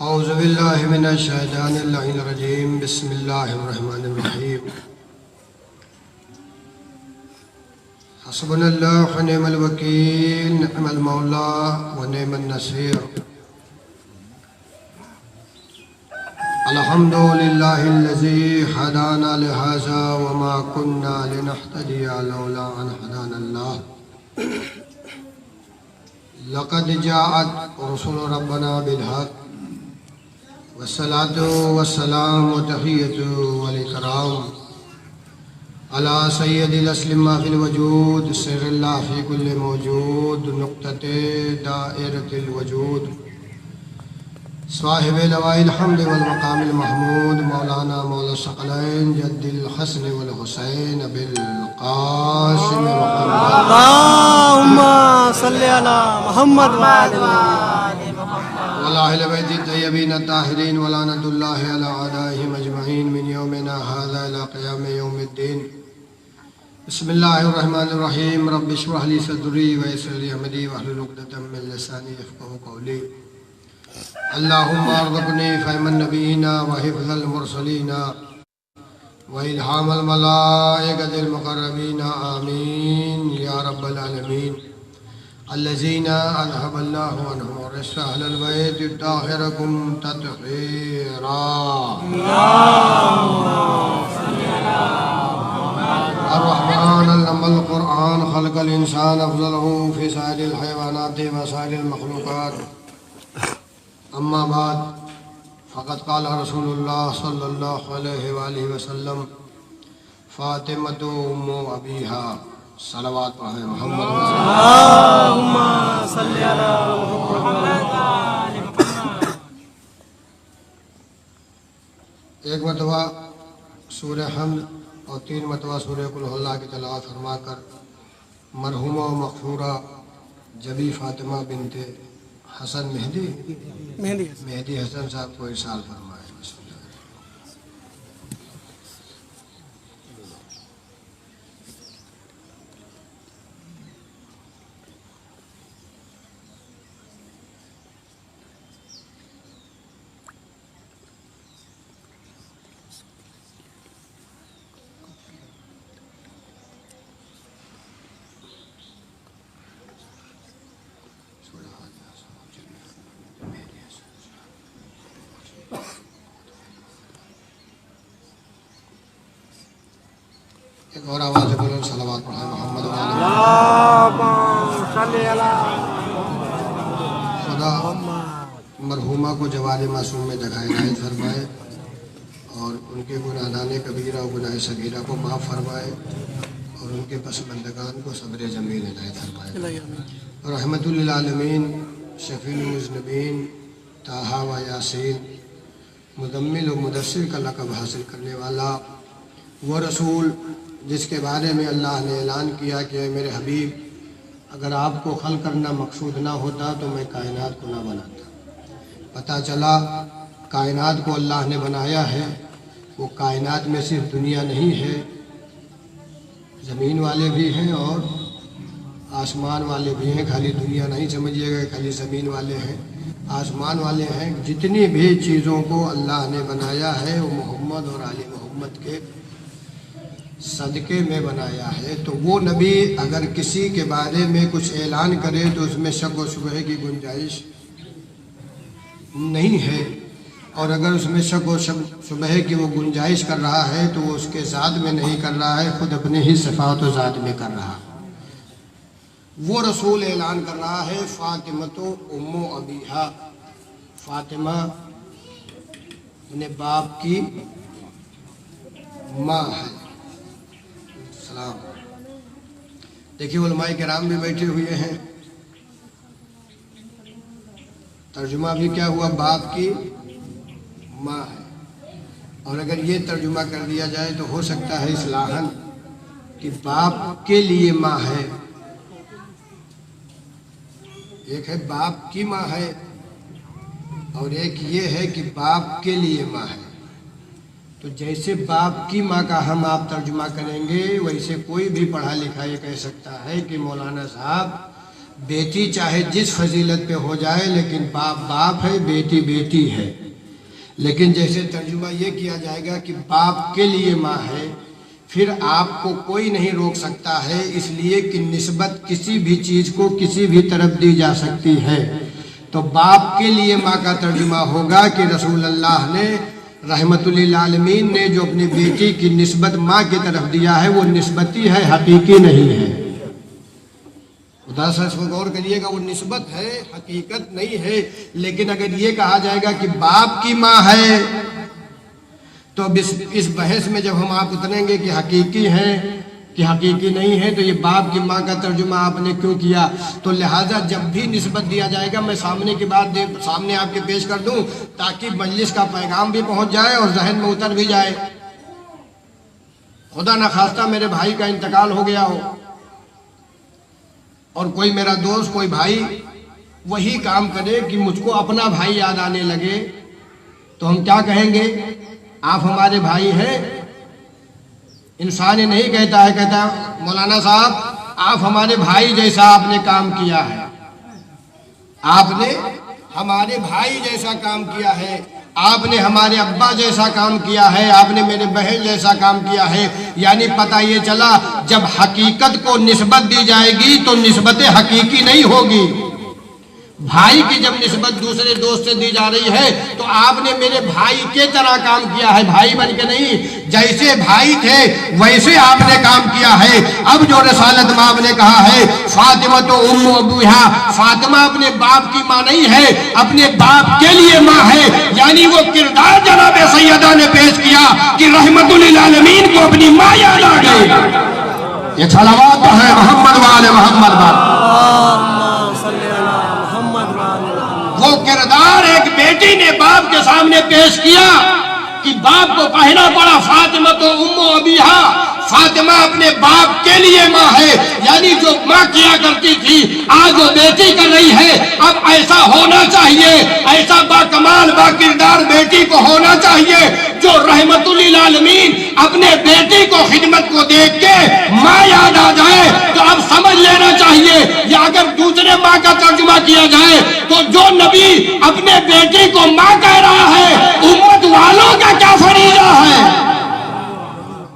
औज़ु बिल्लाहि मिनश शैतानिर रजीम। बिस्मिल्लाहिर रहमानिर रहीम। हस्बुनल्लाहु व निअमल वकील, निअमल मौला व निअमन नसीर। अल्हम्दुलिल्लाहिल्लज़ी हदाना लिहाज़ा व मा कुन्ना लिनहतदिया लौला अन हदानल्लाह। लक़द जाअत रुसुल रब्बना बिल हक़ वस्सलातु वस्सलाम व तहियतु वल इकराम अला सय्यदिल अस्लिमा फिल वजूद सिर्रिल्लाह फी कुल्लि मौजूद नुक़्तते दाइरतिल वजूद साहिब लवाइल हम्द वल मक़ामिल महमूद मौलाना मौला सकलैन जद्दिल हसन वल हुसैन बिल क़ासिम अल्लाहुम्मा सल्लि अला मुहम्मद व आलि वलाहिल बैति तय्यबीन ताहिरीन वलानतुल्लाहि अला अदाइहिम अजमईन मिन यौमिना हाज़ा इला क़ियाम यौमिद्दीन। बिस्मिल्लाहिर रहमानिर रहीम। रब्बि इश्रह ली सदरी व यस्सिर ली अमरी वहलुल उक़दतम मिन लिसानी यफ़क़हू क़ौली। अल्लाहुम्मा अर्ज़ुक़नी फ़हमन नबीना व हिफ़्ज़ल मुरसलीना व इल्हामल मलाइकतिल मुक़र्रबीना आमीन या रब्बल आलमीन। अल्लज़ीना अज़हबल्लाहु अन्हुम रिज्ज़ अहलल बैति ताहिरकुम तत्हीरा। अर्रहमान अल्लमल क़ुरआन ख़लक़ल इंसान अफ़ज़लहु फ़ी साइरिल हयवानाति व साइरिल मख़लूक़ात। अम्मा बाद फ़क़द क़ाल रसूलुल्लाह सल्लल्लाहु अलैहि वालिहि वसल्लम फ़ातिमतु उम्मु अबीहा। सलावत पढ़ें मोहम्मद। अल्लाहुम्मा सल्लि अला मुहम्मद व आलि मुहम्मद। एक मरतबा सूरह हम्द और 3 मरतबा सूरह कुल हुवल्लाह की तिलावत फरमाकर मरहुमा व मग़फ़ूरा जबी फ़ातिमा बिन्ते हसन मेहदी हसन साहब को इरशाद फरमाए। एक और आवाज़ से बोलो सलावत पढ़ें मोहम्मद। खुदा मरहुमा को जवाल मासूम में जगह इनायत फरमाए और उनके गुनाहदाने कबीरा और गुनाह सगीरा को माफ़ फरमाए और उनके पसमंदगान को सब्र जमील इनायत फरमाए। रहमतुल लिल आलमीन शफ़ीउल मुज़निबीन ताहा व यासीन मुदम्मिल व मुदस्सिर का लक़ब हासिल करने वाला वो रसूल जिसके बारे में अल्लाह ने ऐलान किया कि मेरे हबीब, अगर आपको खल करना मकसूद ना होता तो मैं कायनात को ना बनाता। पता चला कायनात को अल्लाह ने बनाया है। वो कायनात में सिर्फ दुनिया नहीं है, ज़मीन वाले भी हैं और आसमान वाले भी हैं। खाली दुनिया नहीं समझिएगा, खाली ज़मीन वाले हैं, आसमान वाले हैं। जितनी भी चीज़ों को अल्लाह ने बनाया है वो मोहम्मद और आले मोहम्मद के सदक़े में बनाया है। तो वो नबी अगर किसी के बारे में कुछ ऐलान करे तो उसमें शक व शुबहे की गुंजाइश नहीं है, और अगर उसमें शक व शुबहे की वो गुंजाइश कर रहा है तो वो उसके ज़ात में नहीं कर रहा है, खुद अपने ही सिफ़ात व ज़ात में कर रहा है। वो रसूल ऐलान कर रहा है फ़ातिमतु उम्मु अबीहा, फ़ातिमा अपने बाप की माँ है। सलाम। देखिए उलमाए किराम भी बैठे हुए हैं, तर्जुमा भी क्या हुआ, बाप की माँ है। और अगर ये तर्जुमा कर दिया जाए तो हो सकता है इस्लाहन कि बाप के लिए माँ है। एक है बाप की माँ है और एक ये है कि बाप के लिए माँ है। तो जैसे बाप की माँ का हम आप तर्जुमा करेंगे, वैसे कोई भी पढ़ा लिखा ये कह सकता है कि मौलाना साहब बेटी चाहे जिस फजीलत पे हो जाए, लेकिन बाप बाप है, बेटी बेटी है। लेकिन जैसे तर्जुमा ये किया जाएगा कि बाप के लिए माँ है, फिर आपको कोई नहीं रोक सकता है, इसलिए कि निस्बत किसी भी चीज़ को किसी भी तरफ दी जा सकती है। तो बाप के लिए माँ का तर्जुमा होगा कि रसूल अल्लाह ने रहमतुल्लिल आलमीन ने जो अपनी बेटी की निस्बत माँ की तरफ दिया है वो निस्बती है, हकीकी नहीं है। दरअसल इसको गौर करिएगा, वो निस्बत है, हकीकत नहीं है। लेकिन अगर ये कहा जाएगा कि बाप की माँ है, तो अब इस बहस में जब हम आप उतरेंगे कि हकीकी है कि हकीकी नहीं है, तो ये बाप की माँ का तर्जुमा आपने क्यों किया। तो लिहाजा जब भी निस्बत दिया जाएगा, मैं सामने की बात सामने आपके पेश कर दूं, ताकि मजलिस का पैगाम भी पहुंच जाए और जहन में उतर भी जाए। खुदा न खास्ता मेरे भाई का इंतकाल हो गया हो और कोई मेरा दोस्त, कोई भाई वही काम करे कि मुझको अपना भाई याद आने लगे, तो हम क्या कहेंगे? आप हमारे भाई हैं। इंसान ये नहीं कहता है, कहता है मौलाना साहब आप हमारे भाई जैसा आपने काम किया है, आपने हमारे भाई जैसा काम किया है, आपने हमारे अब्बा जैसा काम किया है, आपने मेरे बहन जैसा काम किया है। यानी पता ये चला, जब हकीकत को निस्बत दी जाएगी तो निस्बत हकीकी नहीं होगी। भाई की जब निस्बत दूसरे दोस्त से दी जा रही है, तो आपने मेरे भाई के तरह काम किया है, भाई बन के नहीं। जैसे भाई थे वैसे आपने काम किया है। अब जो रसालत माँ ने कहा है फातिमा तो उम्मु अबूहा, फातिमा अपने बाप की माँ नहीं है, अपने बाप के लिए माँ है। यानी वो किरदार जनाब सैयदा ने पेश किया कि रहमतुल्लिल आलमीन को अपनी माँ याद आ गई। ये सलावत है मोहम्मद वाले मोहम्मद वाले। वो किरदार एक बेटी ने बाप के सामने पेश किया कि बाप को कहना पड़ा फातिमा तो उम्मु अबीहा, फातिमा अपने बाप के लिए माँ है। यानी जो माँ किया करती थी आज वो बेटी कर रही है। अब ऐसा होना चाहिए, ऐसा बाकमाल बाकिरदार बेटी को होना चाहिए जो रहमतुल्लिल आलमीन अपने बेटी को खिदमत को देख के माँ याद आ जाए। तो अब समझ लेना चाहिए, या अगर दूसरे माँ का तर्जुमा किया जाए तो जो नबी अपने बेटी को माँ कह रहा है, उम्मत वालों का क्या फरीजा है?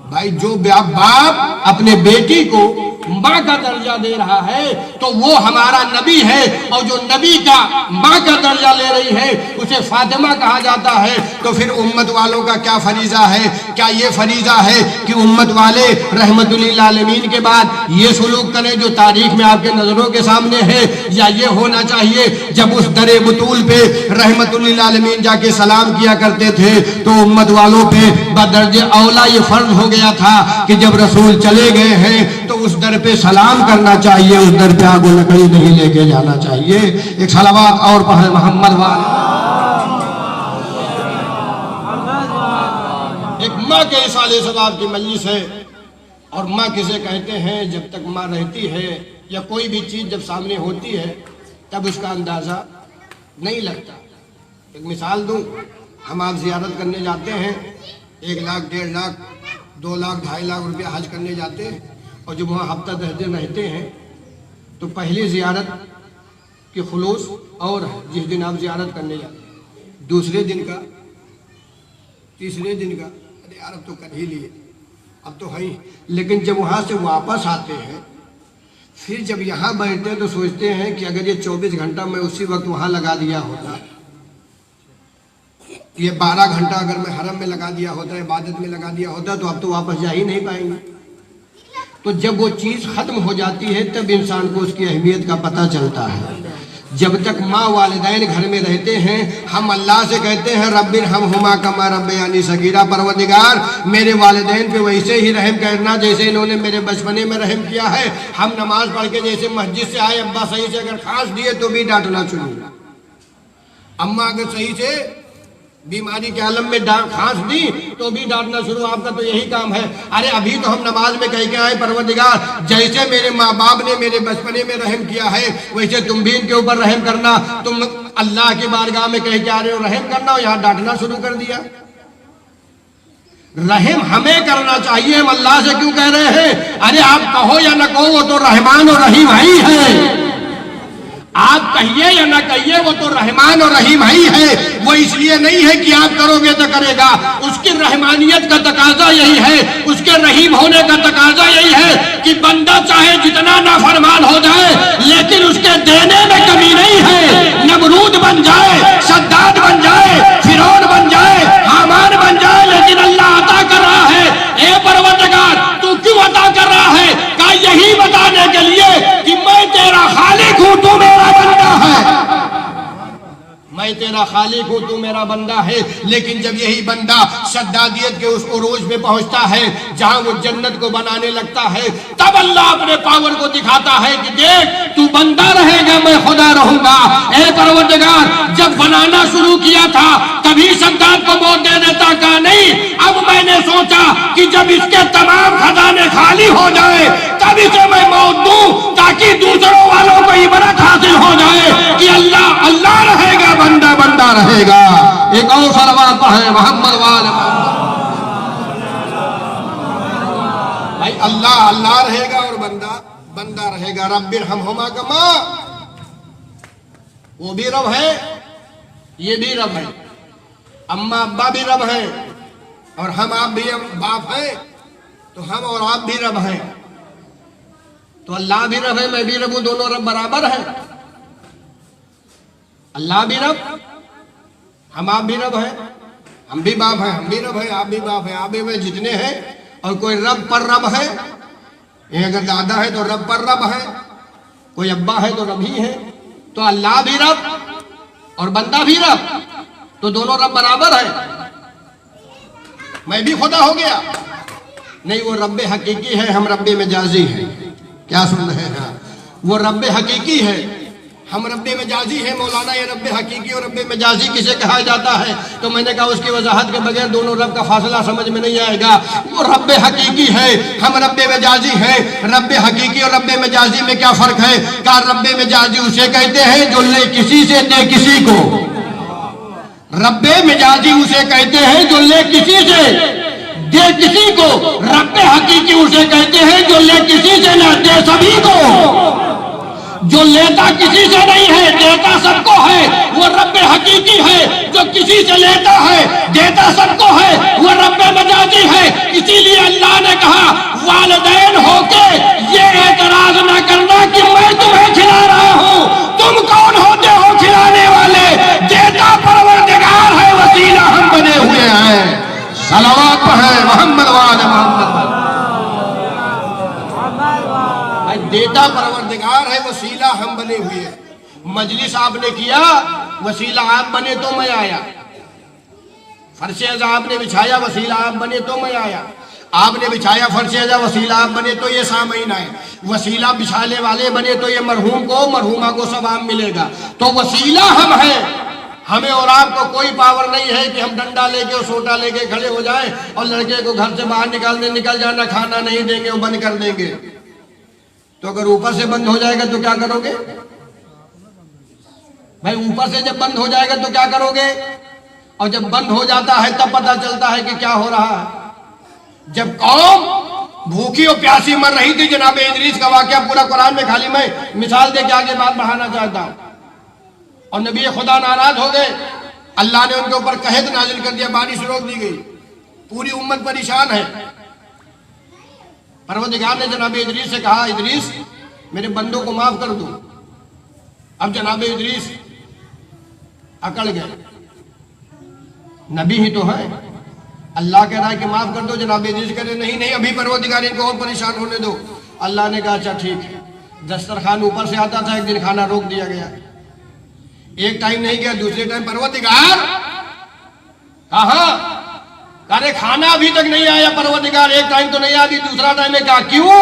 भाई जो बाप अपने बेटी को माँ का दर्जा दे रहा है तो वो हमारा नबी है, और जो नबी का माँ का दर्जा ले रही है उसे फातिमा कहा जाता है। तो फिर उम्मत वालों का क्या फरीजा है? क्या ये फरीजा है कि उम्मत वाले रहमतुल्लिल आलमीन के बाद ये सुलूक करें जो तारीख में आपके नजरों के सामने है, या ये होना चाहिए जब उस दरे बुतूल पे रहमतुल्लिल आलमीन जाके सलाम किया करते थे तो उम्मत वालों पे बदर्जे औला ये फर्ज हो गया था कि जब रसूल चले गए हैं तो उस दर पे सलाम करना चाहिए, उस दर पे आगो लकड़ी नहीं लेके जाना चाहिए। एक सलावत और पढ़े मोहम्मद वाले। एक माँ के इसाले सवाब की मजलिस है, और माँ किसे कहते हैं? जब तक माँ रहती है या कोई भी चीज जब सामने होती है तब उसका अंदाजा नहीं लगता। एक मिसाल दूं, हम आप जियारत करने जाते हैं, 1 लाख 1.5 लाख 2 लाख 2.5 लाख रुपया हज करने जाते हैं, और जब वहाँ हफ्ता 10 दिन रहते हैं तो पहली जियारत के खुलूस और जिस दिन आप जियारत करने जाते हैं, दूसरे दिन का, तीसरे दिन का, अरे यार अब तो कर ही लिए, अब तो है ही। लेकिन जब वहाँ से वापस आते हैं, फिर जब यहाँ बैठते हैं तो सोचते हैं कि अगर ये 24 घंटा मैं उसी वक्त वहाँ लगा दिया होता, ये 12 घंटा अगर मैं हरम में लगा दिया होता, इबादत में लगा दिया होता, तो अब तो वापस जा ही नहीं पाएंगे। तो जब वो चीज़ ख़त्म हो जाती है तब इंसान को उसकी अहमियत का पता चलता है। जब तक माँ वालिदैन घर में रहते हैं, हम अल्लाह से कहते हैं रब्बिर हम हुमा कमा रब्बयानी सगीरा, परवरदिगार मेरे वालिदैन पे वैसे ही रहम करना जैसे इन्होंने मेरे बचपने में रहम किया है। हम नमाज पढ़ के जैसे मस्जिद से आए, अब्बा सही से अगर खांस दिए तो भी डांटना शुरू, अम्मा अगर सही से बीमारी के आलम में खांस दी तो भी डांटना शुरू। आपका तो यही काम है। अरे अभी तो हम नमाज में कह के आए परवरदिगार जैसे मेरे माँ बाप ने मेरे बचपने में रहम किया है वैसे तुम भी इनके ऊपर रहम करना। तुम अल्लाह की बारगाह में कह के आ रहे हो रहम करना, और यहाँ डांटना शुरू कर दिया। रहम हमें करना चाहिए, हम अल्लाह से क्यों कह रहे हैं? अरे आप कहो या न कहो, वो तो रहमान और रहीम ही है। आप कहिए या ना कहिए, वो तो रहमान और रहीम ही है। वो इसलिए नहीं है कि आप करोगे तो करेगा, उसकी रहमानियत का तकाजा यही है, उसके रहीम होने का तकाजा यही है कि बंदा चाहे जितना नाफरमान हो जाए लेकिन उसके देने में कमी नहीं है। नमरूद बन जाए, सद्दाद बन जाए, फिरौन बन जाए, हामान बन जाए, लेकिन अल्लाह अता कर रहा है। ए परवरदिगार, तू क्यों अता कर रहा है? का यही बताने के लिए कि मैं तेरा खालिक हूं, तू मेरा बंदा है। मैं तेरा खालिक हूं, तू मेरा बंदा है। लेकिन जब यही बंदा सद्दादियत के उस उरूज पे पहुंचता है जहां वो जन्नत को बनाने लगता है, तब अल्लाह अपने पावर को दिखाता है कि देख, तू बंदा रहेगा, मैं खुदा रहूंगा। ए परवरदिगार, जब बनाना शुरू किया था तभी सद्दाद को मौत दे देता का नहीं। अब मैंने सोचा कि जब इसके तमाम खजाने खाली हो जाए तब इसे मैं मौत दूं, ताकि दूसरों वालों को इबरत हासिल हो जाए कि अल्लाह अल्लाह रहेगा, बंदा बंदा रहेगा। एक और सलवात है मोहम्मद वाले भाई, अल्लाह अल्लाह रहेगा और बंदा बंदा रहेगा। रब्बिर हमहुमा कमा, वो भी रब है, ये भी रब है, अम्मा अब्बा भी रब है, और हम आप भी बाप है, तो हम और आप भी रब हैं। तो अल्लाह भी रब है, मैं भी रब हूं, दोनों रब बराबर है। अल्लाह भी रब, हम आप भी रब है, हम भी बाप हैं, हम भी रब है, आप भी बाप है, आप भी मैं जितने हैं। और कोई रब पर रब है, ये अगर दादा है तो रब पर रब है, कोई अब्बा है तो रब ही है। तो अल्लाह भी रब और बंदा भी रब, तो दोनों रब बराबर है। मैं भी खुदा हो गया नहीं, वो रब्बे हकीकी है, हम रब्बे मजाजी हैं। क्या सुन रहे हैं? वो रब्बे हकीकी है, हम रब्बे मजाजी है। मौलाना, ये रब्बे हकीकी और रब्बे मजाजी किसे कहा जाता है? तो मैंने कहा उसकी वजाहत के बगैर दोनों रब का फासला समझ में नहीं आएगा। वो रब्बे हकीकी है, हम रब्बे मजाजी हैं। रब्बे हकीकी और रब्बे मजाजी में क्या फर्क है? का रब्बे मजाजी उसे कहते हैं जो ले किसी से दे किसी को, रब्बे मजाजी उसे कहते हैं जो ले किसी से दे किसी को, रब्बे हकीकी उसे कहते हैं जो ले किसी से ना दे सभी को। जो लेता किसी से नहीं है, देता सबको है, वो रब्बे हकीकी है। जो किसी से लेता है, देता सबको है, वो रब्बे मजाजी है। इसीलिए अल्लाह ने कहा, वालिदैन होके ये एतराज न करना कि मैं तुम्हें खिला रहा हूं, तुम कौन होते हो खिलाने वाले? देता परवरदिगार है, वसीला हम बने हुए हैं। सलावत है मोहम्मद वाले मोहम्मद। देता परवरदिगार है, वसीला हम बने हुए हैं। मजलिस आपने किया, वसीला आप बने तो मैं आया। फर्शे अज़ा आपने बिछाया, वसीला आप बने तो मैं आया। आपने बिछाया फर्शे अज़ा, वसीला आप बने तो ये सामईन आए। वसीला बिछाने वाले बने तो ये मरहूम को, मरहूमा को सवाब मिलेगा। तो वसीला हम हैं। हमें और आपको कोई पावर नहीं है कि हम डंडा लेके और सोटा लेके खड़े हो जाएं और लड़के को घर से बाहर निकल जाना, खाना नहीं देंगे, वो बंद कर देंगे। तो अगर ऊपर से बंद हो जाएगा तो क्या करोगे भाई? ऊपर से जब बंद हो जाएगा तो क्या करोगे? और जब बंद हो जाता है तब पता चलता है कि क्या हो रहा है। जब कौम भूखी और प्यासी मर रही थी, जनाब इदरीस का वाकया पूरा कुरान में, खाली मैं मिसाल दे के आगे बात बढ़ाना चाहता हूं। और नबी खुदा नाराज हो गए, अल्लाह ने उनके ऊपर कहत नाजिल कर दिया, बारिश रोक दी गई, पूरी उम्मत परेशान है। परवरदिगार ने जनाब इदरीस से कहा, इदरीस मेरे बंदों को माफ कर दो। अब जनाब इदरीस अकड़ गए, नबी ही तो है, अल्लाह कह रहा है कि माफ कर दो। जनाब इदरीस कह रहे नहीं नहीं, अभी परवरदिगार इनको और परेशान होने दो। अल्लाह ने कहा अच्छा ठीक है। दस्तरखान ऊपर से आता था, एक दिन खाना रोक दिया गया। एक टाइम नहीं गया, दूसरे टाइम परवरदिगार कहा, अरे खाना अभी तक नहीं आया परवरदिगार, एक टाइम तो नहीं आती, दूसरा टाइम में कहा क्यों?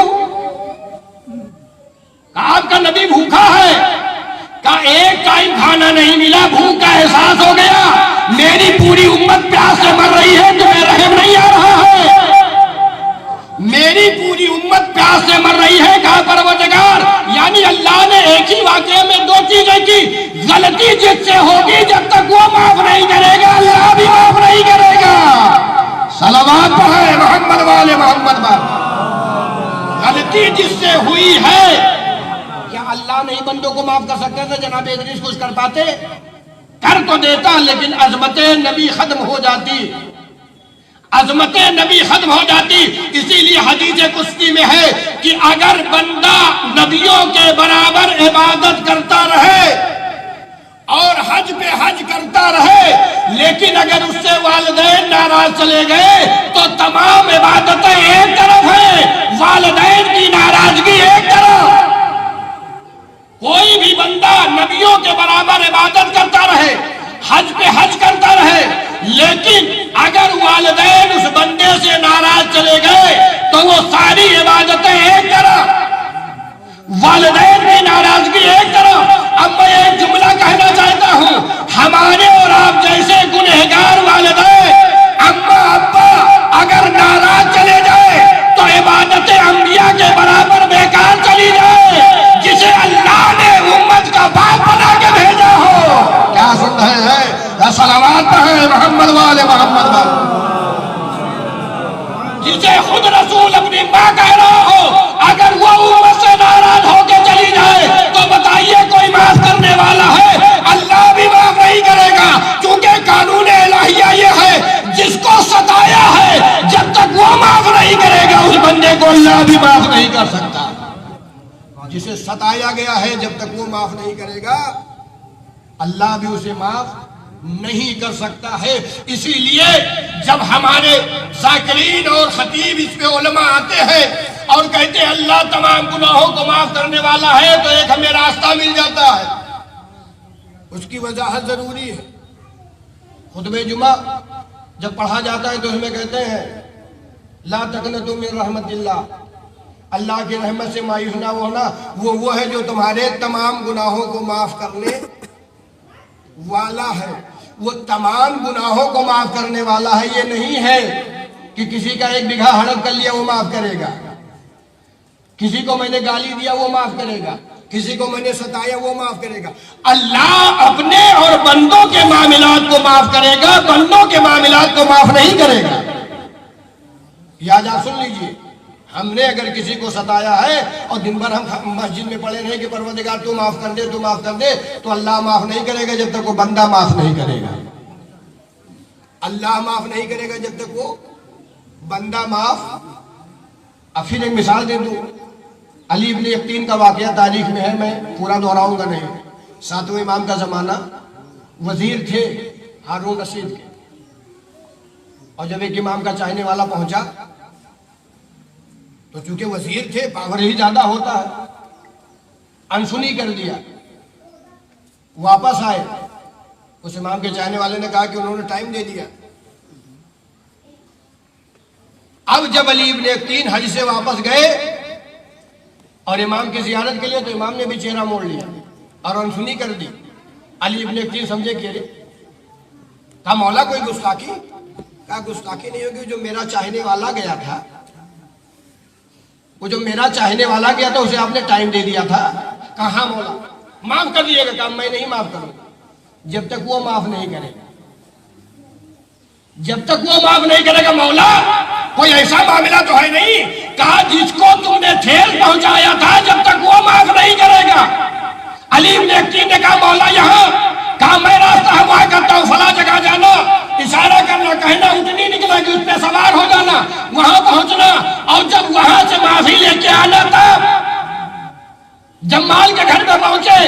आपका नबी भूखा है। कहा एक टाइम खाना नहीं मिला, भूख का एहसास हो गया, मेरी पूरी उम्मत प्यास से मर रही है, तुम्हें रहम नहीं आ रहा है? मेरी पूरी उम्मत प्यास से मर रही है। कहा परवरदिगार, यानी अल्लाह ने एक ही वाकये में दो चीजें की। गलती जिससे होगी जब तक वो माफ नहीं करेगा, अल्लाह भी माफ नहीं करेगा। सलावत है मोहम्मद वाले मोहम्मद पर। गलती जिससे हुई है, क्या अल्लाह नहीं बंदों को माफ कर सकते थे? जनाब इदरीस कुछ कर पाते? कर तो देता, लेकिन अजमत नबी खत्म हो जाती, अजमत नबी खत्म हो जाती। इसीलिए हदीस कुश्ती में है कि अगर बंदा नबियों के बराबर इबादत करता रहे और हज पे हज करता रहे, लेकिन अगर उससे वालिदैन नाराज चले गए तो तमाम इबादतें एक तरफ है, वालिदैन की नाराजगी एक तरफ। कोई भी बंदा नबियों के बराबर इबादत करता रहे, हज पे हज करता रहे, लेकिन अगर वालिदैन उस बंदे से नाराज चले गए तो वो सारी इबादतें एक तरफ, वालिदैन की नाराजगी एक तरफ। अब मैं एक जुमला कहना चाहता हूं, हमारे और आप जैसे गुनहगार वालिदैन, अम्मा अब्बा अगर नाराज चले जाए तो इबादतें अंबिया के बराबर बेकार चली जाए, जिसे अल्लाह ने उम्मत का बाप बना के भेजा हो। क्या सुन रहे हैं? सलावत है मोहम्मद वाले मोहम्मद वाले, जिसे खुद रसूल अपनी मां कह रहा हो, अगर वो उम्मत से नाराज होकर चली जाए तो बताइए कोई माफ करने वाला है? अल्लाह भी माफ नहीं करेगा, क्योंकि कानून इलाहिया ये है, जिसको सताया है जब तक वो माफ नहीं करेगा उस बंदे को अल्लाह भी माफ नहीं कर सकता। जिसे सताया गया है जब तक वो माफ नहीं करेगा अल्लाह भी उसे माफ नहीं कर सकता है। इसीलिए जब हमारे ज़ाकिरीन और खतीब इस पे उलमा आते हैं और कहते हैं अल्लाह तमाम गुनाहों को माफ करने वाला है, तो एक हमें रास्ता मिल जाता है। उसकी वजाहत जरूरी है। खुतबे जुमा जब पढ़ा जाता है तो उसमें कहते हैं ला तक़नतू मिन रहमतिल्लाह, अल्लाह की रहमत से मायूस ना होना। वो है जो तुम्हारे तमाम गुनाहों को माफ करने वाला है, वो तमाम गुनाहों को माफ करने वाला है। ये नहीं है कि किसी का 1 बीघा हड़प कर लिया वो माफ करेगा, किसी को मैंने गाली दिया वो माफ करेगा, किसी को मैंने सताया वो माफ करेगा। अल्लाह अपने और बंदों के मामलात को माफ करेगा, बंदों के मामलात को माफ नहीं करेगा। याद आप सुन लीजिए, हमने अगर किसी को सताया है और दिन भर हम मस्जिद में पड़े रहे कि परवरदिगार तू माफ कर दे, तू माफ कर दे, तो अल्लाह माफ नहीं करेगा जब तक वो बंदा माफ नहीं करेगा। अल्लाह माफ नहीं करेगा जब तक वो बंदा माफ। अब फिर एक मिसाल दे दूं, अली इब्न यकीन का वाकया तारीख में है, मैं पूरा दोहराऊंगा नहीं। 7वें इमाम का जमाना, वजीर थे हारून रशीद के, और जब एक इमाम का चाहने वाला पहुंचा तो चूंकि वजीर थे पावर ही ज्यादा होता है, अनसुनी कर दिया। वापस आए, उस इमाम के चाहने वाले ने कहा कि उन्होंने टाइम दे दिया। अब जब अली इब्न यकीन हज से वापस गए और इमाम की जियारत के लिए, तो इमाम ने भी चेहरा मोड़ लिया और अनसुनी कर दी। अली इब्न यकीन समझे कि कहा मौला कोई गुस्ताखी? कहा गुस्ताखी नहीं होगी, जो मेरा चाहने वाला गया था, वो जो मेरा चाहने वाला गया था उसे आपने टाइम दे दिया था। कहा मौला माफ कर दिएगा? कहा मैं नहीं माफ करूंगा जब तक वो माफ नहीं करेगा, जब तक वो माफ नहीं करेगा। मौला कोई ऐसा मामला तो है नहीं? कहा जिसको तुमने ठेस पहुंचाया था जब तक वो माफ नहीं करेगा। अली इब्न यकीन ने कहा मौला यहाँ, कहा मैं रास्ता हवा करता हूँ, फला जगह जाना, इशारा करना, कहना उतनी निकला कि उस पर सवार हो जाना, वहां पहुंचना, और जब वहां से माफी लेके आना तब जम्माल के घर में पहुंचे,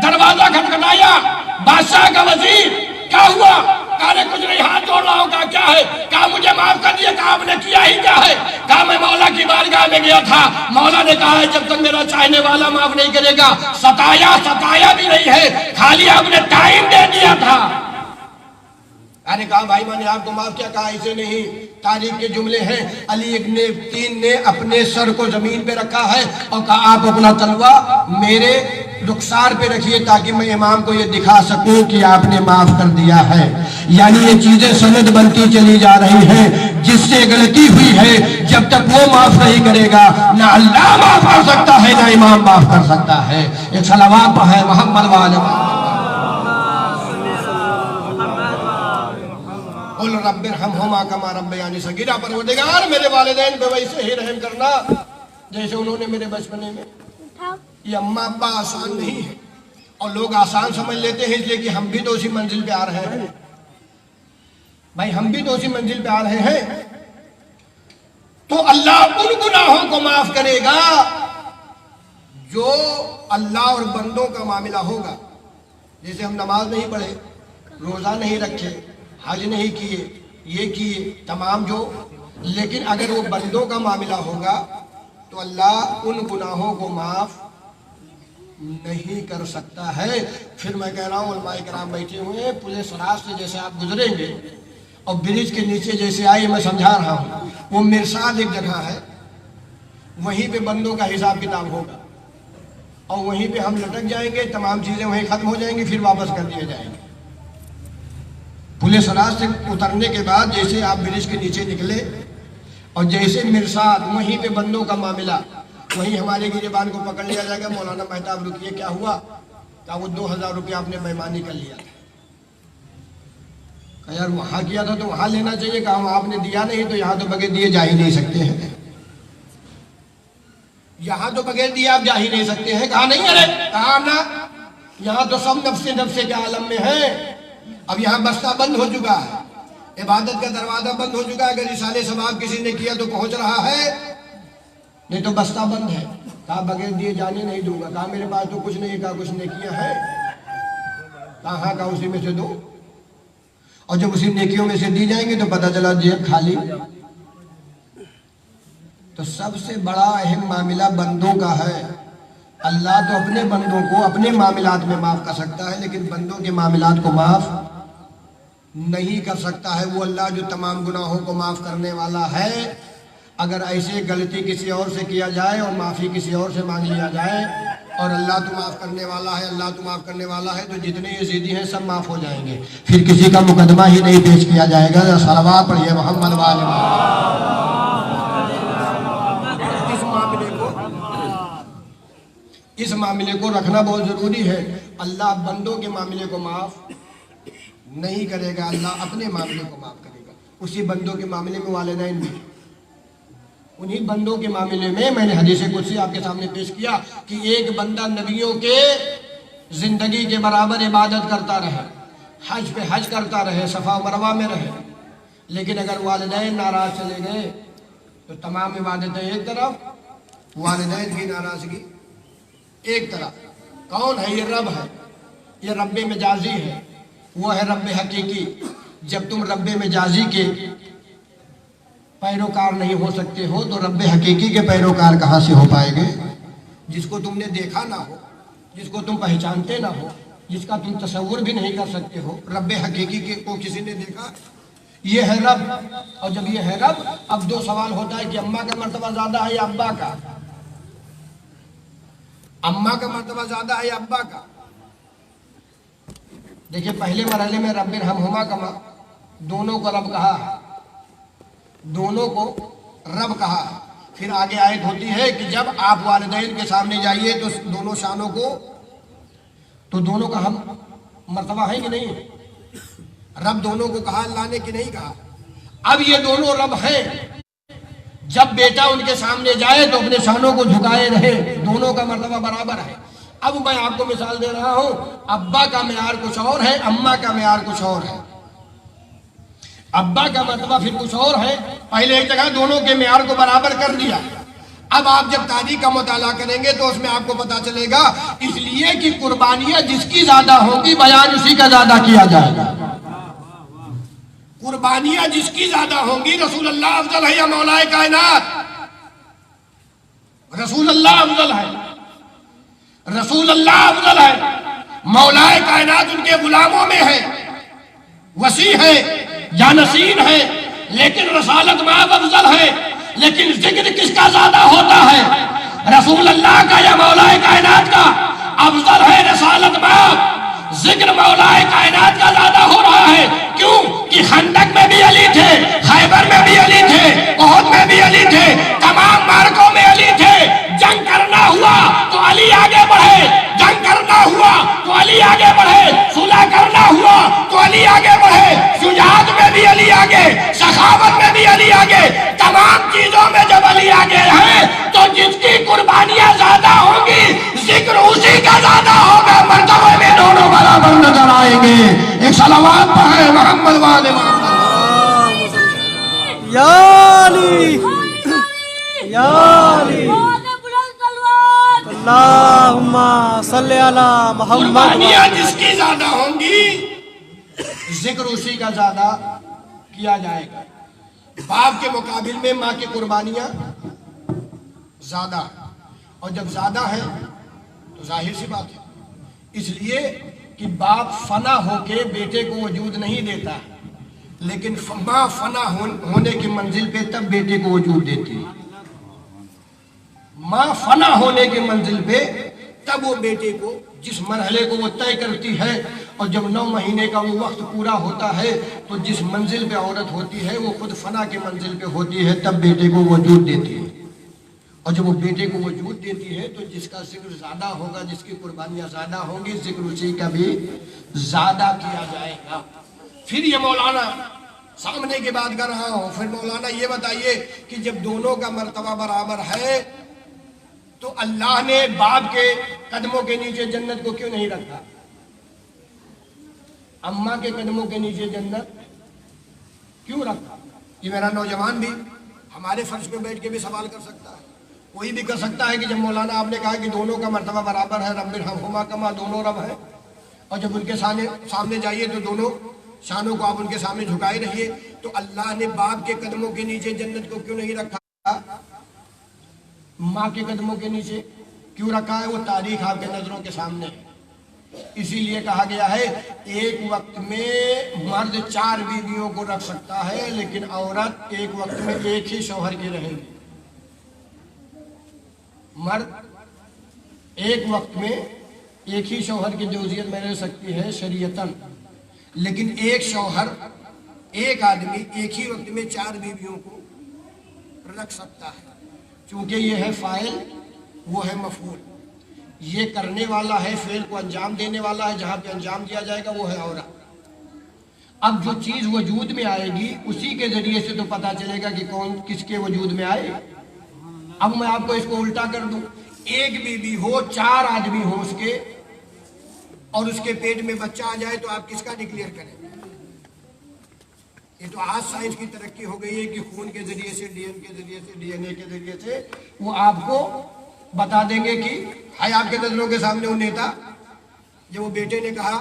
दरवाजा खटखटाया, बादशाह का वजीर, क्या हुआ? कहा कुछ नहीं, हाथ जोड़ रहा हूं। कहा क्या है? कहा मुझे माफ कर दिया। कहा आपने किया ही क्या है? कहा मैं मौला की बारगाह में गया था, मौला ने कहा है जब तक मेरा चाहने वाला माफ नहीं करेगा। सताया भी नहीं है, खाली आपने टाइम दे दिया था। अरे कहा भाई मैंने आपको माफ किया। कहा ऐसे नहीं, तारीख के जुमले हैं। अली इब्न यकीन ने अपने सर को जमीन पे रखा है और कहा आप अपना तलवा मेरे रुखसार पे रखिए ताकि मैं इमाम को ये दिखा सकूं कि आपने माफ कर दिया है। यानी ये चीजें सनद बनती चली जा रही हैं। जिससे गलती हुई है जब तक वो माफ नहीं करेगा ना अल्लाह माफ कर सकता है ना इमाम माफ कर सकता है। एक सलावत है मोहम्मद वाले रब्बिरहमहुमा कमा रब्बयानी सगीरा। परवरदिगार मेरे वालिदैन पे वैसे ही रहम करना जैसे उन्होंने मेरे बचपने में ये अम्मा अब्बा आसान नहीं है, और लोग आसान समझ लेते हैं इसलिए कि हम भी तो उसी मंजिल पे आ रहे हैं। भाई हम भी तो उसी मंजिल पे आ रहे हैं। तो अल्लाह उन गुनाहों को माफ करेगा जो अल्लाह और बंदों का मामला होगा। जैसे हम नमाज नहीं पढ़े, रोजा नहीं रखे, हज नहीं किए, ये किए तमाम जो, लेकिन अगर वो बंदों का मामला होगा तो अल्लाह उन गुनाहों को माफ नहीं कर सकता है। फिर मैं कह रहा हूँ उलमाए किराम बैठे हुए, पुलिस सराज से जैसे आप गुजरेंगे और ब्रिज के नीचे जैसे आए, मैं समझा रहा हूँ, वो मिर्साद एक जगह है, वहीं पे बंदों का हिसाब किताब होगा और वहीं पे हम लटक जाएंगे, तमाम चीजें वहीं खत्म हो जाएंगी, फिर वापस कर दिए जाएंगे। पुलिस सराज से उतरने के बाद जैसे आप ब्रिज के नीचे निकले और जैसे मिर्साद, वहीं पे बंदों का मामला, वहीं हमारे गिरेबान को पकड़ लिया जाएगा। मौलाना मेहताब रुकिए, क्या हुआ? क्या वो 2000 रुपया आपने बेईमानी कर लिया? कहा यार वहां किया था तो वहां लेना चाहिए। कहा आपने दिया नहीं तो यहाँ तो बगैर दिए जा ही नहीं सकते हैं, यहाँ तो बगैर दिए आप जा ही नहीं सकते हैं। कहा नहीं, अरे कहा ना, यहाँ तो सब नफ्से नफ्से के आलम में है। अब यहाँ बस्ता बंद हो चुका है, इबादत का दरवाजा बंद हो चुका है। अगर इसाले सवाब किसी ने किया तो पहुंच रहा है, नहीं तो बस्ता बंद है। कहा बगैर दिए जाने नहीं दूंगा। कहा मेरे पास तो कुछ नहीं, कहा कुछ नहीं किया है। कहा का उसी में से दो, और जब उसी नेकियों में से दी जाएंगे तो पता चला जेब खाली। तो सबसे बड़ा अहम मामला बंदों का है। अल्लाह तो अपने बंदों को अपने मामलात में माफ कर सकता है, लेकिन बंदों के मामलात को माफ नहीं कर सकता है। वो अल्लाह जो तमाम गुनाहों को माफ करने वाला है। अगर ऐसे गलती किसी और से किया जाए और माफी किसी और से मांग लिया जाए, और अल्लाह तो माफ करने वाला है, अल्लाह तो माफ करने वाला है, तो जितने ये ज़िद्दी हैं सब माफ हो जाएंगे। फिर किसी का मुकदमा ही नहीं पेश किया जाएगा। सलवात पढ़िए मोहम्मद वाले। इस मामले को रखना बहुत जरूरी है। अल्लाह बंदों के मामले को माफ नहीं करेगा, अल्लाह अपने मामले को माफ करेगा। उसी बंदों के मामले में वालिदैन भी, उन्हीं बंदों के मामले में मैंने हदीस कुदसी आपके सामने पेश किया कि एक बंदा नबियों के जिंदगी के बराबर इबादत करता रहे, हज पे हज करता रहे, सफा मरवा में रहे, लेकिन अगर वालिदैन नाराज चले गए तो तमाम इबादतें एक तरफ, वालिदैन की नाराजगी एक तरफ। कौन है? ये रब है, ये रब्बे मजाजी है, वो है रब्बे हकीकी। जब तुम रब्बे मजाजी के पैरोकार नहीं हो सकते हो तो रब्बे हकीकी के पैरोकार कहाँ से हो पाएंगे? जिसको तुमने देखा ना हो, जिसको तुम पहचानते ना हो, जिसका तुम तसव्वुर भी नहीं कर सकते हो। रब्बे हकीकी के को किसी ने देखा? ये है रब। और जब ये है रब, अब दो सवाल होता है कि अम्मा का मर्तबा ज्यादा है या अब्बा का? अम्मा का मर्तबा ज्यादा है या अब्बा का? देखिए पहले मरहले में रब्बिरहमहुमा कमा, दोनों को रब कहा है, दोनों को रब कहा है। फिर आगे आयत होती है कि जब आप वालिदैन के सामने जाइए तो दोनों शानों को, तो दोनों का हम मर्तबा है कि नहीं? रब दोनों को कहा अल्लाह ने कि नहीं कहा? अब ये दोनों रब हैं, जब बेटा उनके सामने जाए तो अपने शानों को झुकाए रहे, दोनों का मर्तबा बराबर है। अब मैं आपको मिसाल दे रहा हूं, अब्बा का मेयार कुछ और है, अम्मा का मेयार कुछ और है। अब्बा का मर्तबा फिर कुछ और है। पहले एक जगह दोनों के मेयार को बराबर कर दिया। अब आप जब तारीख का मुताला करेंगे तो उसमें आपको पता चलेगा, इसलिए कि कुर्बानियां जिसकी ज्यादा होगी बयान उसी का ज्यादा किया जाएगा। कुर्बानियां जिसकी ज्यादा होंगी, रसूल अल्लाह अफजल है या मौलाए कायनात? रसूल अल्लाह अफजल है, रसूल अल्लाह अफजल है। मौलाए कायनात उनके गुलामों में है, वसी है, जानसीन है, लेकिन रसालत में अफजल है। लेकिन जिक्र किसका ज्यादा होता है? रसूल अल्लाह का या मौलाए कायनात का? अफजल है रसालत में, जिक्र मौलाए कायनात का ज्यादा हो रहा है। क्यों? कि खंदक में भी अली थे, खैबर में भी अली थे, ओहद में भी अली थे, तमाम मार्कों में अली थे। जंग करना हुआ तो अली आगे बढ़े, जंग करना हुआ तो अली आगे बढ़े, सुलह करना हुआ तो अली आगे बढ़े, शुजाअत में भी अली आगे, सखावत में भी अली आगे। तमाम चीजों में जब अली आगे है तो जिसकी कुर्बानियां ज्यादा होंगी, जिक्र उसी का ज्यादा होगा, मर्तबे में दोनों बराबर नजर आएंगे। एक सलावत पढ़े मोहम्मद वाले मोहम्मद। या अली या अली अल्लाहुम्मा सल्ली अला मुहम्मद। कुर्बानियां जिसकी ज्यादा होंगी, जिक्र उसी का ज्यादा किया जाएगा। बाप के मुकाबिल में माँ की कुर्बानियां ज्यादा, और जब ज्यादा है तो जाहिर सी बात है, इसलिए कि बाप फना होके बेटे को वजूद नहीं देता, लेकिन माँ फना होने की मंजिल पे तब बेटे को वजूद देती है। माँ फना होने की मंजिल पे तब वो बेटे को, जिस मरहले को वो तय करती है, और जब 9 महीने का वो वक्त पूरा होता है तो जिस मंजिल पे औरत होती है वो खुद फना के मंजिल पे होती है, तब बेटे को वजूद देती है। और जब वो बेटे को वजूद देती है तो जिसका जिक्र ज्यादा होगा, जिसकी कुर्बानियां ज्यादा होंगी, जिक्र उसी का भी ज्यादा किया जाएगा। फिर ये मौलाना सामने की बात कर रहा हूं, फिर मौलाना ये बताइए कि जब दोनों का मर्तबा बराबर है तो अल्लाह ने बाप के कदमों के नीचे जन्नत को क्यों नहीं रखा? अम्मा के कदमों के नीचे जन्नत क्यों रखा? ये मेरा नौजवान भी हमारे फर्श पे बैठ के भी सवाल कर सकता है, कोई भी कर सकता है कि जब मौलाना आपने कहा कि दोनों का मर्तबा बराबर है, रब्बिरहमहुमा कमा, दोनों रब है, और जब उनके सामने जाइए तो दोनों शानों को आप उनके सामने झुकाए रहिए, तो अल्लाह ने बाप के कदमों के नीचे जन्नत को क्यों नहीं रखा? माँ के कदमों के नीचे क्यों रखा है? वो तारीख आपके नजरों के सामने है। इसीलिए कहा गया है एक वक्त में मर्द 4 बीवियों को रख सकता है, लेकिन औरत एक वक्त में एक ही शौहर की रहेगी। मर्द एक वक्त में एक ही शौहर की जोजियत में रह सकती है शरीयतन, लेकिन एक शौहर, एक आदमी एक ही वक्त में 4 बीवियों को रख सकता है। क्योंकि ये है फाइल, वो है मफूल, ये करने वाला है, फेल को अंजाम देने वाला है, जहां पे अंजाम दिया जाएगा वो है औरत। अब जो चीज वजूद में आएगी उसी के जरिए से तो पता चलेगा कि कौन किसके वजूद में आए। अब मैं आपको इसको उल्टा कर दूं, एक बीबी हो, 4 आदमी हो उसके, और उसके पेट में बच्चा आ जाए तो आप किसका डिक्लेयर करें? ये तो आज साइंस की तरक्की हो गई है कि खून के जरिए से, डीएनए के जरिए से, डीएनए के जरिए से वो आपको बता देंगे कि है आपके नजरों के सामने वो नेता, जब वो बेटे ने कहा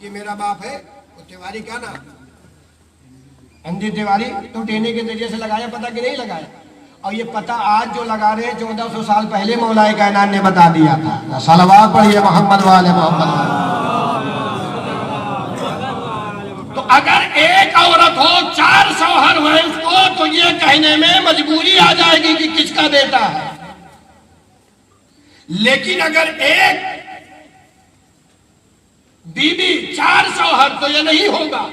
कि मेरा बाप है, वो तिवारी क्या नाम, अंधी तिवारी, तो डीएनए के जरिए से लगाया पता कि नहीं लगाया? और ये पता आज जो लगा रहे हैं 1400 साल पहले मौलाए कायनात ने बता दिया था। सलावत पढ़िए मोहम्मद वाले मोहम्मद। तो अगर एक औरत हो, 4 शौहर हुए उसको, तो ये कहने में मजबूरी आ जाएगी कि किसका बेटा है। लेकिन अगर एक बीबी 4 शौहर, तो ये नहीं होगा।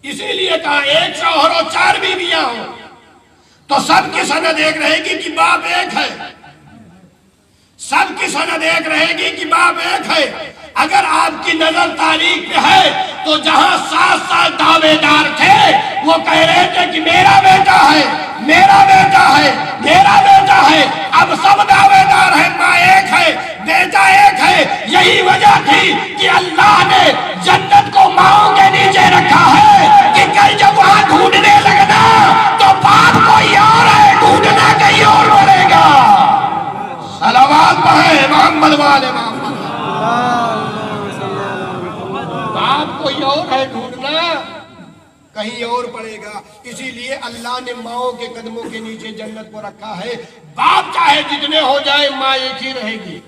इसीलिए कहा एक शौहर हो, 4 बीवियां हो, तो सबकी सनद एक रहेगी कि बाप एक है, सबकी सनद एक रहेगी कि बाप एक है। अगर आपकी नजर तारीख पे है तो जहां 7 साल दावेदार थे वो कह रहे थे कि मेरा बेटा है, मेरा बेटा है, मेरा बेटा है, अब सब दावेदार है, माँ एक है, बेटा एक है। यही वजह थी कि अल्लाह ने जन्नत को माओ के नीचे रखा है कि कल जब वहां ढूंढने लगना तो बाप कोई और है, ढूंढना कहीं और पड़ेगा। सलावत पढ़े मोहम्मद वाले मोहम्मद। बाप कोई और है, ढूंढना कहीं और पड़ेगा। इसीलिए अल्लाह ने माओ के कदमों के नीचे जन्नत को रखा है। बाप चाहे जितने हो जाए, माँ एक ही रहेगी।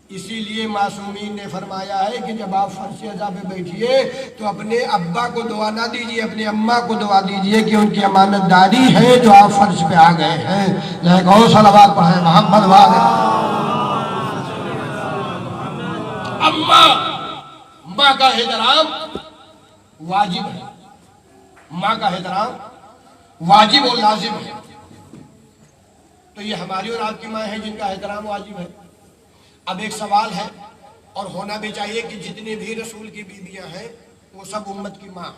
इसीलिए मासूमीन ने फरमाया है कि जब आप फर्श अज़ा पे बैठिए तो अपने अब्बा को दुआ ना दीजिए, अपने अम्मा को दुआ दीजिए कि उनकी अमानतदारी है जो आप फर्श पे आ गए हैं। गौ सलावत पढ़े मोहम्मद वाले। अम्मा, माँ का एहतराम वाजिब है, माँ का एहतराम वाजिब और लाजिम है। तो ये हमारी और आपकी माँ है जिनका एहतराम वाजिब है। अब एक सवाल है, और होना भी चाहिए, कि जितनी भी रसूल की बीवियां हैं वो सब उम्मत की माँ।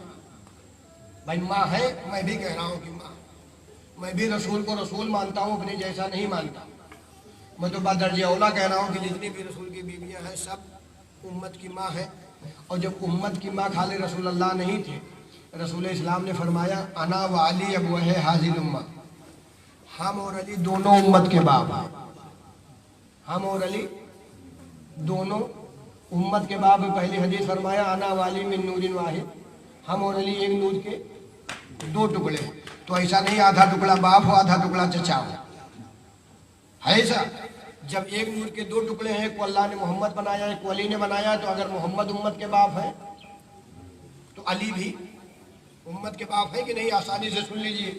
भाई माँ है, मैं भी कह रहा हूँ कि माँ, मैं भी रसूल को रसूल मानता हूँ, अपने जैसा नहीं मानता। मैं तो बात दर्जे औला कह रहा हूँ कि जितनी भी रसूल की बीवियाँ हैं सब उम्मत की माँ है। और जब उम्मत की माँ खाली रसूल अल्लाह नहीं थे, रसूल इस्लाम ने फरमाया अना व अली अब वह हाजिल उम्मा, हम और अली दोनों उम्मत के बाप हैं। हम और अली दोनों उम्मत के बाप। पहली हदीस फरमाया अना वाली मिन नूरिन वाहिद, हम और अली एक नूर के दो टुकड़े। तो ऐसा नहीं आधा टुकड़ा बाप हो आधा टुकड़ा चचा हो, है ऐसा। जब एक नूर के दो टुकड़े हैं, एक को अल्लाह ने मोहम्मद बनाया, एक को अली ने बनाया, तो अगर मोहम्मद उम्मत के बाप है तो अली भी उम्मत के बाप है कि नहीं? आसानी से सुन लीजिए,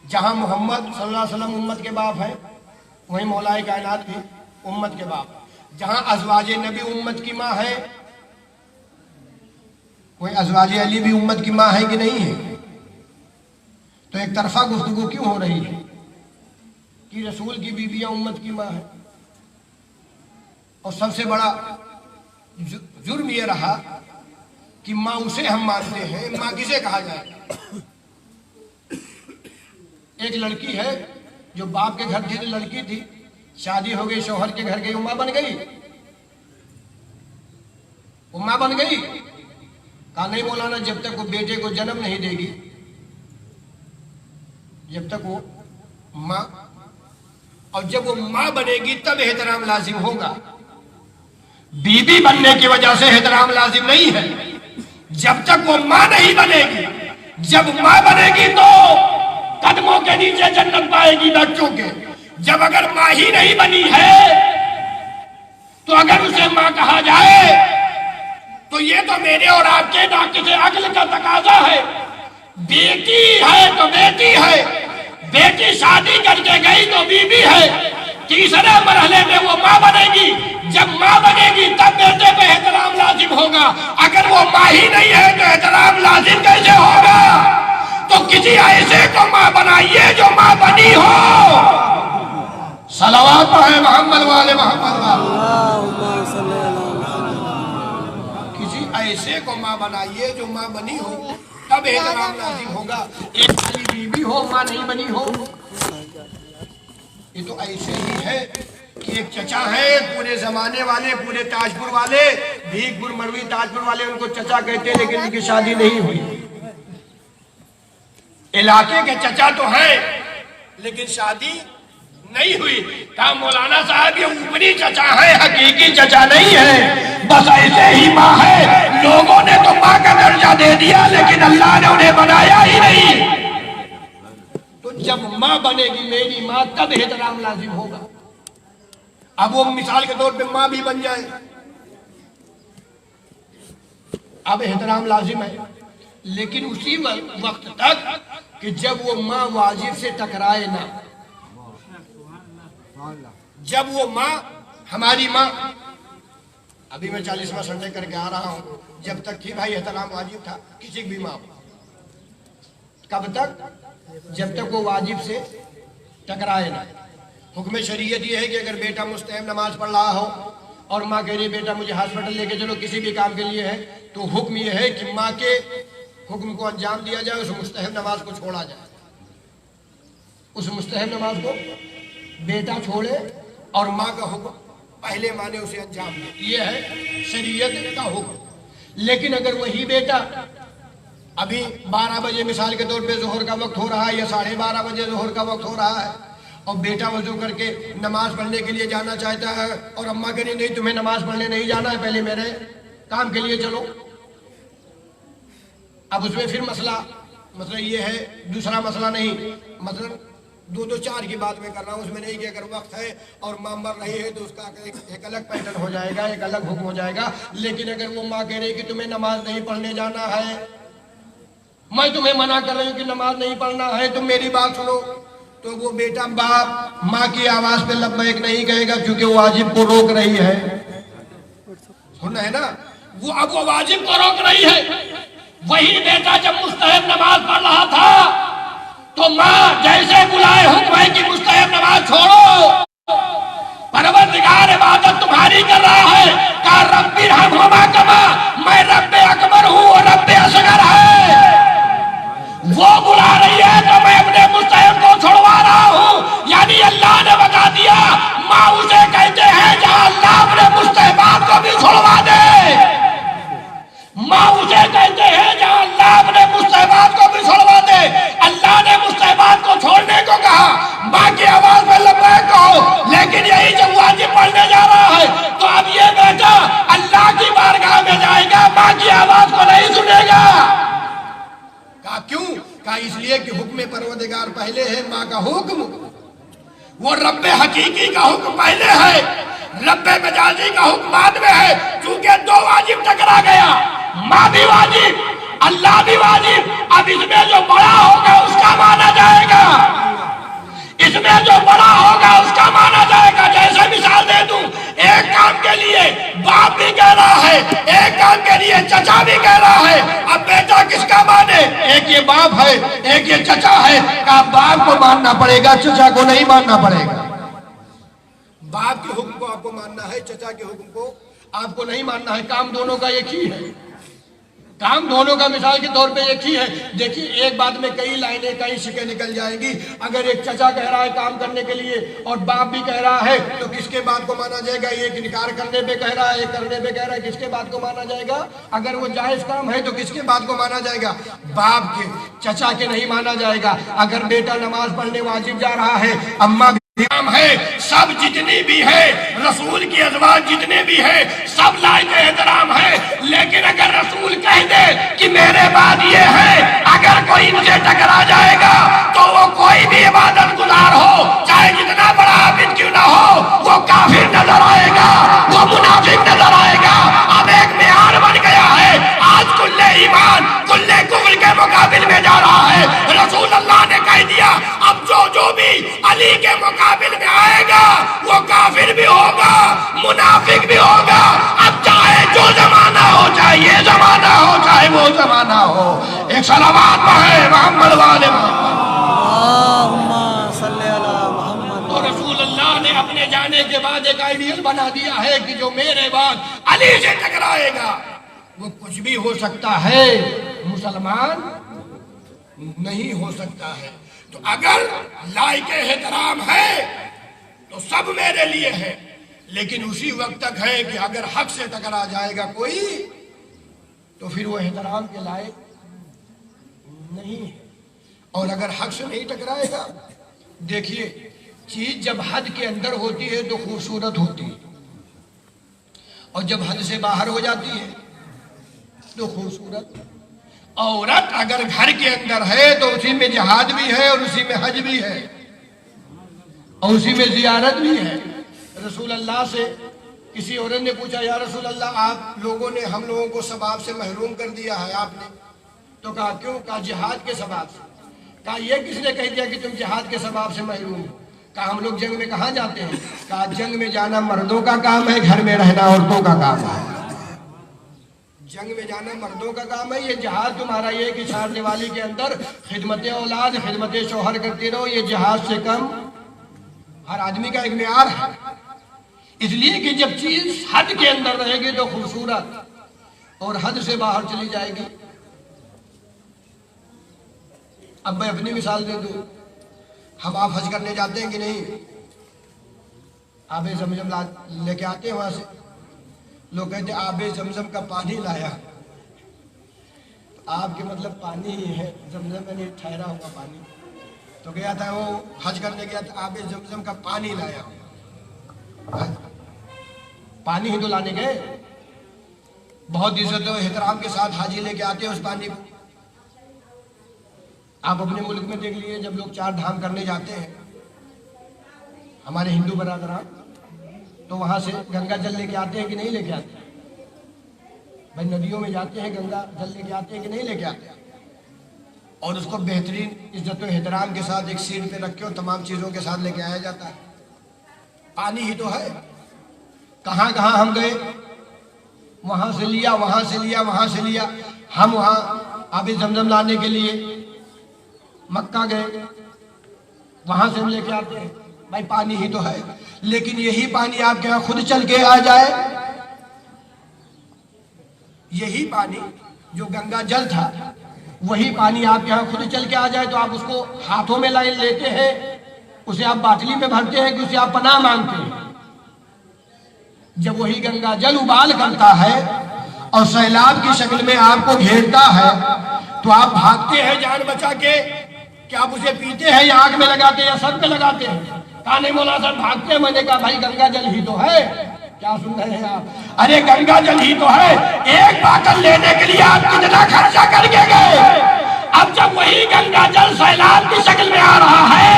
जहां मोहम्मद सल्लल्लाहु अलैहि वसल्लम उम्मत के बाप है, वहीं मौलाए कायनात भी उम्मत के बाप। जहां अज़वाजे नबी उम्मत की माँ है, वहीं अज़वाजे अली भी उम्मत की माँ है कि नहीं है? तो एक तरफा गुफ्तगू क्यों हो रही है कि रसूल की बीबियां उम्मत की माँ है? और सबसे बड़ा जुर्म यह रहा कि माँ उसे हम मानते हैं, माँ किसे कहा जाए? एक लड़की है जो बाप के घर थी, तो लड़की थी, शादी हो गई, शौहर के घर गई, उम्मा बन गई। उम्मा बन गई। कहा नहीं मौलाना, जब तक वो बेटे को जन्म नहीं देगी, जब तक वो माँ, और जब वो माँ बनेगी तब एहतराम लाजिम होगा। बीबी बनने की वजह से एहतराम लाजिम नहीं है। जब तक वो माँ नहीं बनेगी, जब माँ बनेगी तो कदमों के नीचे जन्नत पाएगी बच्चों के। जब अगर माँ ही नहीं बनी है तो अगर उसे माँ कहा जाए तो ये तो मेरे और आपके ना किसी अक्ल का तकाजा है। बेटी है तो बेटी है, बेटी शादी करके गई तो बीबी है। तीसरे मरहले में वो माँ बनेगी, जब माँ बनेगी तब बेटे पे एहतराम लाजिम होगा। अगर वो माँ ही नहीं है तो एहतराम लाजिम कैसे होगा? तो किसी ऐसे को माँ बनाइए जो माँ बनी हो। सलावत है मोहम्मद वाले मोहम्मद किसी ऐसे को माँ बनाइए जो माँ बनी हो, तब एहतराम लाजिम होगा। एक वाली बीबी हो, माँ नहीं बनी हो। ये तो ऐसे ही है कि एक चचा है, पूरे जमाने वाले, पूरे ताजपुर वाले, भीखपुर मरवी ताजपुर वाले उनको चचा कहते हैं, लेकिन उनकी शादी नहीं हुई। इलाके के चचा तो है लेकिन शादी नहीं हुई। कहा मौलाना साहब ये ऊपरी चचा है, हकीकी चचा नहीं है, बस ऐसे ही माँ है। लोगों ने तो माँ का दर्जा दे दिया लेकिन अल्लाह ने उन्हें बनाया ही नहीं। तो जब माँ बनेगी मेरी माँ, तब एहतराम लाजिम होगा। अब वो मिसाल के तौर पे माँ भी बन जाए, अब एहतराम लाजिम है, लेकिन उसी वक्त तक कि जब वो माँ वाजिब से टकराए ना। जब वो माँ, हमारी माँ, अभी मैं 40वां संडे करके आ रहा हूं, जब तक थी भाई एहतराम वाजिब था किसी भी माँ। कब तक? जब तक वो वाजिब से टकराए ना। हुक्म शरीयत ये है कि अगर बेटा मुस्तहब नमाज पढ़ रहा हो और माँ कह रही बेटा मुझे हॉस्पिटल लेके चलो, किसी भी काम के लिए है, तो हुक्म ये है कि माँ के हुक्म को अंजाम दिया जाए, उस मुस्तहब नमाज को छोड़ा जाए। उस मुस्तहब नमाज को बेटा छोड़े और माँ का हुक्म पहले माने उसे अंजाम दे, ये है शरीयत का हुक्म। लेकिन अगर वही बेटा अभी 12 बजे मिसाल के तौर पे जोहर का वक्त हो रहा है या 12:30 बजे जोहर का वक्त हो रहा है और बेटा वजू करके नमाज पढ़ने के लिए जाना चाहता है और अम्मा कह रही नहीं तुम्हें नमाज पढ़ने नहीं जाना है, पहले मेरे काम के लिए चलो। अब उसमें फिर मसला ये है, दूसरा मसला नहीं, मतलब 2-4 की बात मैं कर रहा हूँ, उसमें नहीं कि अगर वक्त है और माँ मर रही है तो उसका एक अलग पैटर्न हो जाएगा, एक अलग हुक्म हो जाएगा। लेकिन अगर वो माँ कह रही कि तुम्हें नमाज नहीं पढ़ने जाना है, मैं तुम्हें मना कर रही हूँ कि नमाज नहीं पढ़ना है, तुम मेरी बात सुनो, तो वो बेटा बाप माँ की आवाज पे लब्बैक नहीं कहेगा क्योंकि वो वाजिब को रोक रही है। सुनना है ना, वो अब वो वाजिब को रोक रही है। वही बेटा जब मुस्तहब नमाज पढ़ रहा था तो माँ जैसे बुलाए हुक्म है कि मुस्तहब नमाज छोड़ो, परवरदिगार इबादत तुम्हारी कर रहा है, कहा रब्बी रहमहुमा कमा, मैं रब्बे अकबर हूँ और रब्बे असगर है। वो बुला रही है तो मैं अपने मुस्तहब को छोड़वा रहा हूँ, यानी अल्लाह ने बता दिया माँ उसे अल्लाह अपने मुस्तहबात को भी छोड़वा दे। अल्लाह ने मुस्तहबात को छोड़ने को कहा, माँ की आवाज में लब्बैक कहो, लेकिन यही जब वाजिब पढ़ने जा रहा है तो अब ये बेटा अल्लाह की बारगाह में जाएगा, माँ की आवाज को नहीं सुनेगा। कहा क्यों? कहा इसलिए कि हुक्म परवरदिगार पहले है, माँ का हुक्म, वो रब्बे हकीकी का हुक्म पहले है, रब्बे मजाजी का हुक्म बाद में है। चूंकि दो वाजिब टकरा गया, माँ भी वाजिब, अल्लाह भी वाजिब, अब इसमें जो बड़ा होगा उसका माना जाएगा, इसमें जो बड़ा होगा उसका माना जाएगा। जैसे मिसाल दे दूं, एक काम के लिए बाप भी कह रहा है, एक काम के लिए चचा भी कह रहा है, अब बेटा किसका माने? एक ये बाप है, एक ये चचा है। का बाप को मानना पड़ेगा, चचा को नहीं मानना पड़ेगा। बाप के हुक्म को आपको मानना है, चचा के हुक्म को आपको नहीं मानना है। काम दोनों का एक ही है, काम दोनों का मिसाल के तौर पे एक ही है। देखिए एक बात में कई लाइनें, कई शिकें निकल जाएंगी। अगर एक चचा कह रहा है काम करने के लिए और बाप भी कह रहा है, तो किसके बात को माना जाएगा? एक इनकार करने पे कह रहा है, एक करने पे कह रहा है, किसके बात को माना जाएगा? अगर वो जायज काम है तो किसके बात को माना जाएगा? बाप के, चचा के नहीं माना जाएगा। अगर बेटा नमाज पढ़ने वाजिब जा रहा है, अम्मा काम है, सब जितनी भी है, रसूल की अज़वाज जितने भी है, सब लायक एहतराम है। लेकिन अगर रसूल कह दे कि मेरे बाद ये है, अगर कोई इनसे टकरा जाएगा तो वो कोई भी इबादत गुजार हो, चाहे जितना बड़ा आबिद क्यों ना हो, वो काफिर नजर आएगा, वो मुनाफिक नजर आएगा। अब एक मेयार बन गया है, आज कुल्ले ईमान कुल्ले कुफ्र के मुकाबिल में जा रहा है। रसूल अल्लाह ने कह दिया, अब जो भी अली के मुकाबिल में आएगा वो काफिर भी होगा, मुनाफिक भी होगा। अब चाहे जो जमाना हो, चाहे ये जमाना हो, चाहे वो जमाना हो, एक सलावत है मोहम्मद वाले तो रसूल अल्लाह ने अपने जाने के बाद एक आइडियल बना दिया है कि जो मेरे बाद अली से टकराएगा वो कुछ भी हो सकता है, मुसलमान नहीं हो सकता है। तो अगर लायक एहतराम है तो सब मेरे लिए है, लेकिन उसी वक्त तक है कि अगर हक से टकरा जाएगा कोई तो फिर वो एहतराम के लायक नहीं है। और अगर हक से नहीं टकराएगा, देखिए चीज जब हद के अंदर होती है तो खूबसूरत होती है, और जब हद से बाहर हो जाती है तो खूबसूरत। औरत अगर घर के अंदर है तो उसी में जिहाद भी है, और उसी में हज भी है, और उसी में जियारत भी है। रसूल अल्लाह से किसी औरत ने पूछा, या रसूल अल्लाह, आप लोगों ने हम लोगों को सवाब से महरूम कर दिया है आपने। तो कहा क्यों? कहा जिहाद के सवाब से। कहा यह किसने कह दिया कि तुम जिहाद के सवाब से महरूम हो? कहा हम लोग जंग में कहाँ जाते हैं? कहा जंग में जाना मर्दों का काम है, घर में रहना औरतों का काम है। जंग में जाना मर्दों का काम है, ये जिहाद तुम्हारा ये कि चार दिवाली के अंदर खिदमत औलाद खिदमत शोहर करते रहो, ये जिहाद से कम हर आदमी का एक मेयार है। इसलिए कि जब चीज हद के अंदर रहेगी तो खूबसूरत, और हद से बाहर चली जाएगी। अब मैं अपनी मिसाल दे दूं, हम आप हज करने जाते हैं कि नहीं? आबे जमजम लेके आते हैं, वहां से लोग कहते आबे जमजम का पानी लाया। तो आपके मतलब पानी ही है, जमजम में नहीं ठहरा हुआ पानी। तो गया था वो हज करने गया था, आबे जमजम का पानी लाया। पानी ही तो लाने गए। बहुत इज्जत और एहतराम के साथ हाजी लेके आते हैं उस पानी को। आप अपने मुल्क में देख लीजिए, जब लोग चार धाम करने जाते हैं, हमारे हिंदू बरादरान, तो वहां से गंगा जल लेके आते हैं कि नहीं लेके आते? भाई नदियों में जाते हैं, गंगा जल लेके आते हैं कि नहीं लेके आते? और उसको बेहतरीन इज्जत और एहतराम के साथ एक सीट पे रख के और तमाम चीजों के साथ लेके आया जाता है। पानी ही तो है। कहाँ कहाँ हम गए, वहां से लिया, वहां से लिया, वहां से लिया। हम वहां आबे जमजम लाने के लिए मक्का गए, वहां से हम लेके आते हैं। भाई पानी ही तो है। लेकिन यही पानी आपके यहाँ खुद चल के आ जाए, यही पानी जो गंगा जल था, वही पानी आपके यहाँ खुद चल के आ जाए, तो आप उसको हाथों में लाइन लेते हैं, उसे आप बाटली में भरते हैं कि उसे आप पनाह मांगते हैं? जब वही गंगा जल उबाल करता है और सैलाब की शक्ल में आपको घेरता है, तो आप भागते हैं जान बचा के कि आप उसे पीते हैं या आग में लगाते हैं या सर पे लगाते हैं? कहा नहीं मौलाना साहब भागते हैं। मैंने कहा भाई गंगा जल ही तो है। क्या सुन रहे हैं आप? अरे गंगा जल ही तो है। एक बोतल लेने के लिए आप कितना खर्चा करके गए? अब जब वही गंगा जल सैलाब की शक्ल में आ रहा है,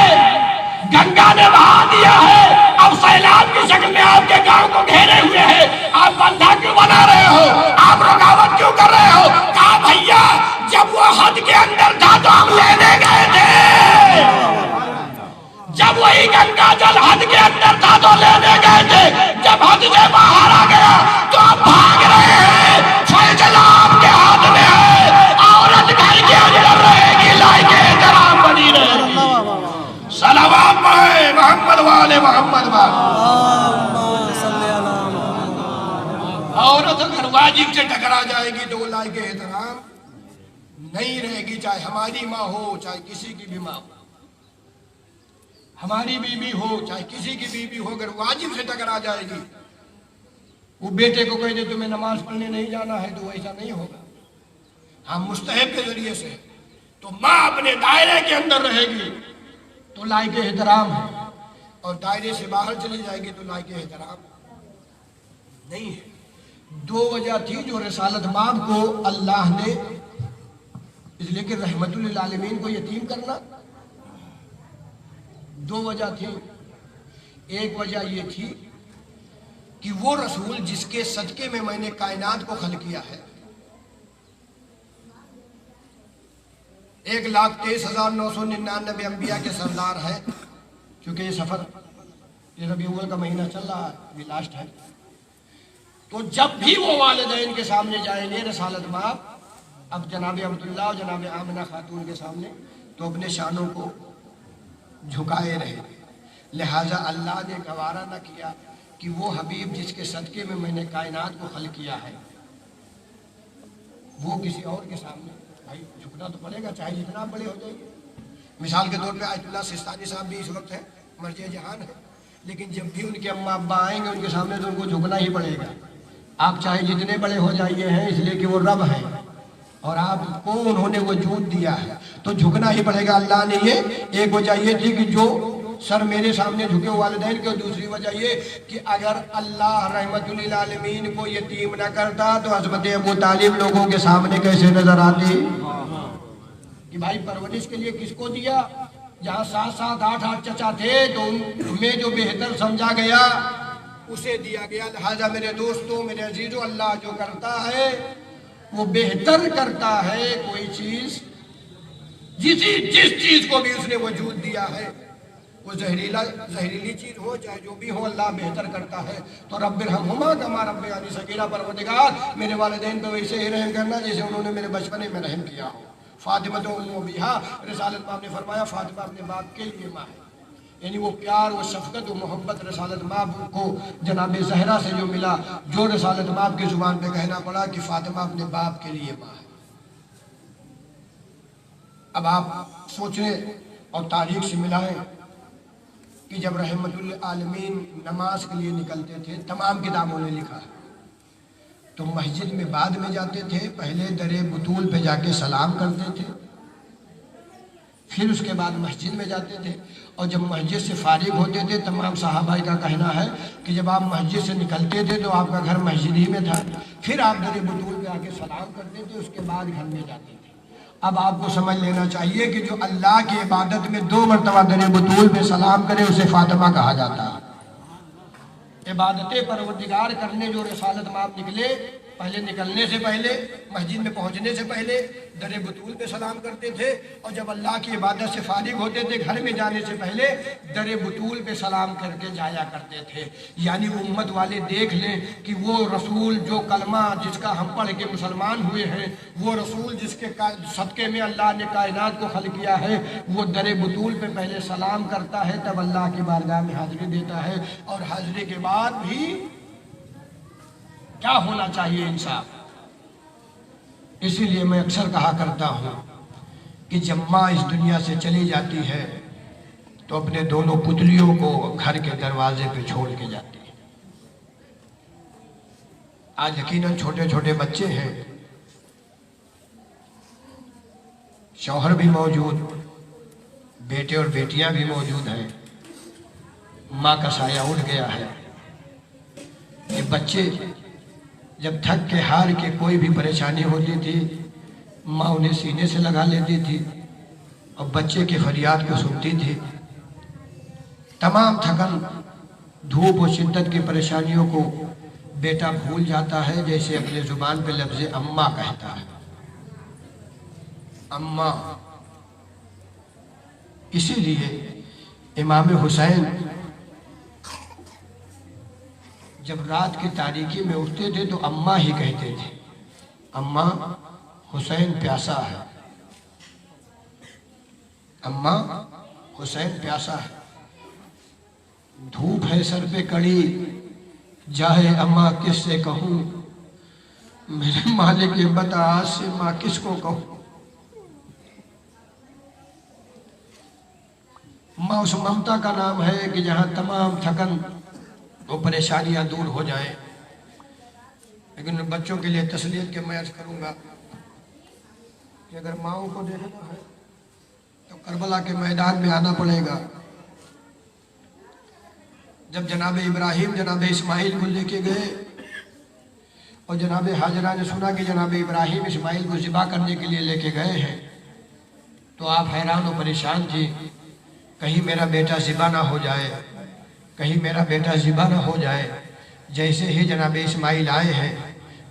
गंगा ने बहा दिया है, अब सैलाब की शक्ल में आपके गांव को घेरे हुए है, आप बंधा क्यों बना रहे हो? आप रुकावट क्यों कर रहे हो? कहा भैया जब वो हद के अंदर था तो हम लेने गए थे। जब वही गंगा जल हद के अंदर था तो लेने गए थे। जब हद से बाहर आ गया तो आप भाग रहे हैं। फैसला आपके हाथ में है। औरत घर के अंदर रहेगी, लायके एहतराम बनी रहेगी। सलावत पढ़े मोहम्मद वाले मोहम्मद औरत अगर वाजिब से टकरा जाएगी तो वो लायके एहतराम नहीं रहेगी। चाहे हमारी माँ हो, चाहे किसी की भी माँ हो, हमारी बीवी हो, चाहे किसी की बीवी हो, अगर वाजिब से टकरा जाएगी, वो बेटे को कह दे तुम्हें नमाज पढ़ने नहीं जाना है, तो ऐसा नहीं होगा। हाँ मुस्तहब के जरिए से तो माँ अपने दायरे के अंदर रहेगी तो लायके एहतराम है, और दायरे से बाहर चली जाएगी तो लायके एहतराम नहीं है। दो वजह थी जो रिसालत माब को अल्लाह ने इसलिए कि रहमतुल लिल आलमीन को यतीम करना। दो वजह थी। एक वजह ये थी कि वो रसूल जिसके सदके में मैंने कायनात को खल किया है, 1,23,999 अंबिया के सरदार है। क्योंकि ये सफर ये रबी अव्वल का महीना चल रहा है, अभी लास्ट है। तो जब भी वो वालिदैन के सामने जाएंगे रसालत माब, अब जनाब अब्दुल्ला और जनाब आमिना खातून के सामने, तो अपने शानों को झुकाए रहे। लिहाजा अल्लाह ने गवारा न किया कि वो हबीब जिसके सदके में मैंने कायनात को खल किया है, वो किसी और के सामने भाई झुकना तो पड़ेगा, चाहे जितना बड़े हो जाएंगे। मिसाल के तौर पे आयतुल्लाह सिस्तानी साहब भी इस वक्त है, मर्ज़े जहान है, लेकिन जब भी उनके अम्मा अब्बा आएंगे उनके सामने तो उनको झुकना ही पड़ेगा। आप चाहे जितने बड़े हो जाइए हैं, इसलिए कि वो रब है और आपको उन्होंने वजूद दिया है, तो झुकना ही पड़ेगा। अल्लाह ने ये एक वजह ये थी कि जो सर मेरे सामने झुके वालिदैन के, और दूसरी वजह ये कि अगर अल्लाह रहमतुल लिल आलमीन को यतीम न करता तो हज़रत अबू तालिब लोगों के सामने कैसे नजर आती कि भाई परवरिश के लिए किसको दिया? जहाँ 7-7 8-8 चचा थे तो उनमें जो बेहतर समझा गया उसे दिया गया। लिहाजा मेरे दोस्तों, मेरे अजीजों, अल्लाह जो करता है वो बेहतर करता है। कोई चीज जिस चीज को भी उसने वजूद दिया है, वो जहरीली चीज हो चाहे जो भी हो, अल्लाह बेहतर करता है। तो रब्बिरहम्हुमा कमा रब्बयानी सगीरा, परवरदिगार मेरे वालिदैन पे वैसे ही रहम करना जैसे उन्होंने मेरे बचपने में रहम किया हो। फातिमा तो बिहा, रिसालत माब ने फरमाया फातिमा अपने बाप के लिए माँ है, यानी वो प्यार, वो शफकत, वो मोहब्बत रिसालत माब को जनाब ज़हरा से जो मिला, जो रिसालत माब की जुबान पे कहना पड़ा कि फातिमा अपने बाप के लिए माँ है। अब आप सोचें और तारीख से मिलाएं कि जब रहमतुल आलमीन नमाज के लिए निकलते थे, तमाम किताबों ने लिखा है, तो मस्जिद में बाद में जाते थे, पहले दरे बुतूल पे जाके सलाम करते थे, फिर उसके बाद मस्जिद में जाते थे, और जब मस्जिद से फारिग होते थे, तमाम सहाबाई का कहना है कि जब आप मस्जिद से निकलते थे तो आपका घर मस्जिद ही में था, फिर आप दरे बुतूल पे आके सलाम करते थे, उसके बाद घर में जाते थे। अब आपको समझ लेना चाहिए कि जो अल्लाह की इबादत में 2 मरतबा दरे बुतूल पे सलाम करे उसे फातिमा कहा जाता है। इबादत परवरदिगार करने जो रिसालत माब निकले, पहले निकलने से पहले, मस्जिद में पहुंचने से पहले दरे बुतूल पे सलाम करते थे, और जब अल्लाह की इबादत से फारिग होते थे घर में जाने से पहले दरे बुतूल पे सलाम करके जाया करते थे। यानी उम्मत वाले देख लें कि वो रसूल जो कलमा जिसका हम पढ़ के मुसलमान हुए हैं, वो रसूल जिसके सदके में अल्लाह ने कायनात को खल किया है, वो दरे बुतूल पे पहले सलाम करता है, तब अल्लाह की बारगाह में हाजिरी देता है। और हाजिरी के बाद भी क्या होना चाहिए? इंसाफ। इसीलिए मैं अक्सर कहा करता हूं कि जब माँ इस दुनिया से चली जाती है तो अपने दोनों पुतलियों को घर के दरवाजे पे छोड़ के जाती है। आज यकीनन छोटे छोटे बच्चे हैं, शौहर भी मौजूद, बेटे और बेटियां भी मौजूद हैं। माँ का साया उठ गया है। ये बच्चे जब थक के हार के कोई भी परेशानी होती थी, माँ उन्हें सीने से लगा लेती थी और बच्चे की फरियाद को सुनती थी। तमाम थकन, धूप और शिद्दत की परेशानियों को बेटा भूल जाता है, जैसे अपने जुबान पे लफ्ज़ अम्मा कहता है, अम्मा। इसीलिए इमाम हुसैन जब रात की तारीकी में उठते थे तो अम्मा ही कहते थे, अम्मा हुसैन प्यासा है, अम्मा हुसैन प्यासा है। धूप है सर पे कड़ी, जाए अम्मा किससे कहूँ, मेरे मालिक ये बता आज से माँ किसको कहूँ। माँ उस ममता का नाम है कि जहाँ तमाम थकन वो परेशानियां दूर हो जाएं। लेकिन बच्चों के लिए तसलीयत के मैं अर्ज करूँगा कि अगर माओं को देखना है तो करबला के मैदान में आना पड़ेगा। जब जनाब इब्राहिम जनाब इस्माइल को लेके गए और जनाब हाजरा ने सुना कि जनाब इब्राहिम इस्माइल को ज़िबा करने के लिए लेके गए हैं, तो आप हैरान और परेशान थी, कहीं मेरा बेटा ज़िबा ना हो जाए, कहीं मेरा बेटा ज़िबा ना हो जाए। जैसे ही जनाब इस्माइल आए हैं,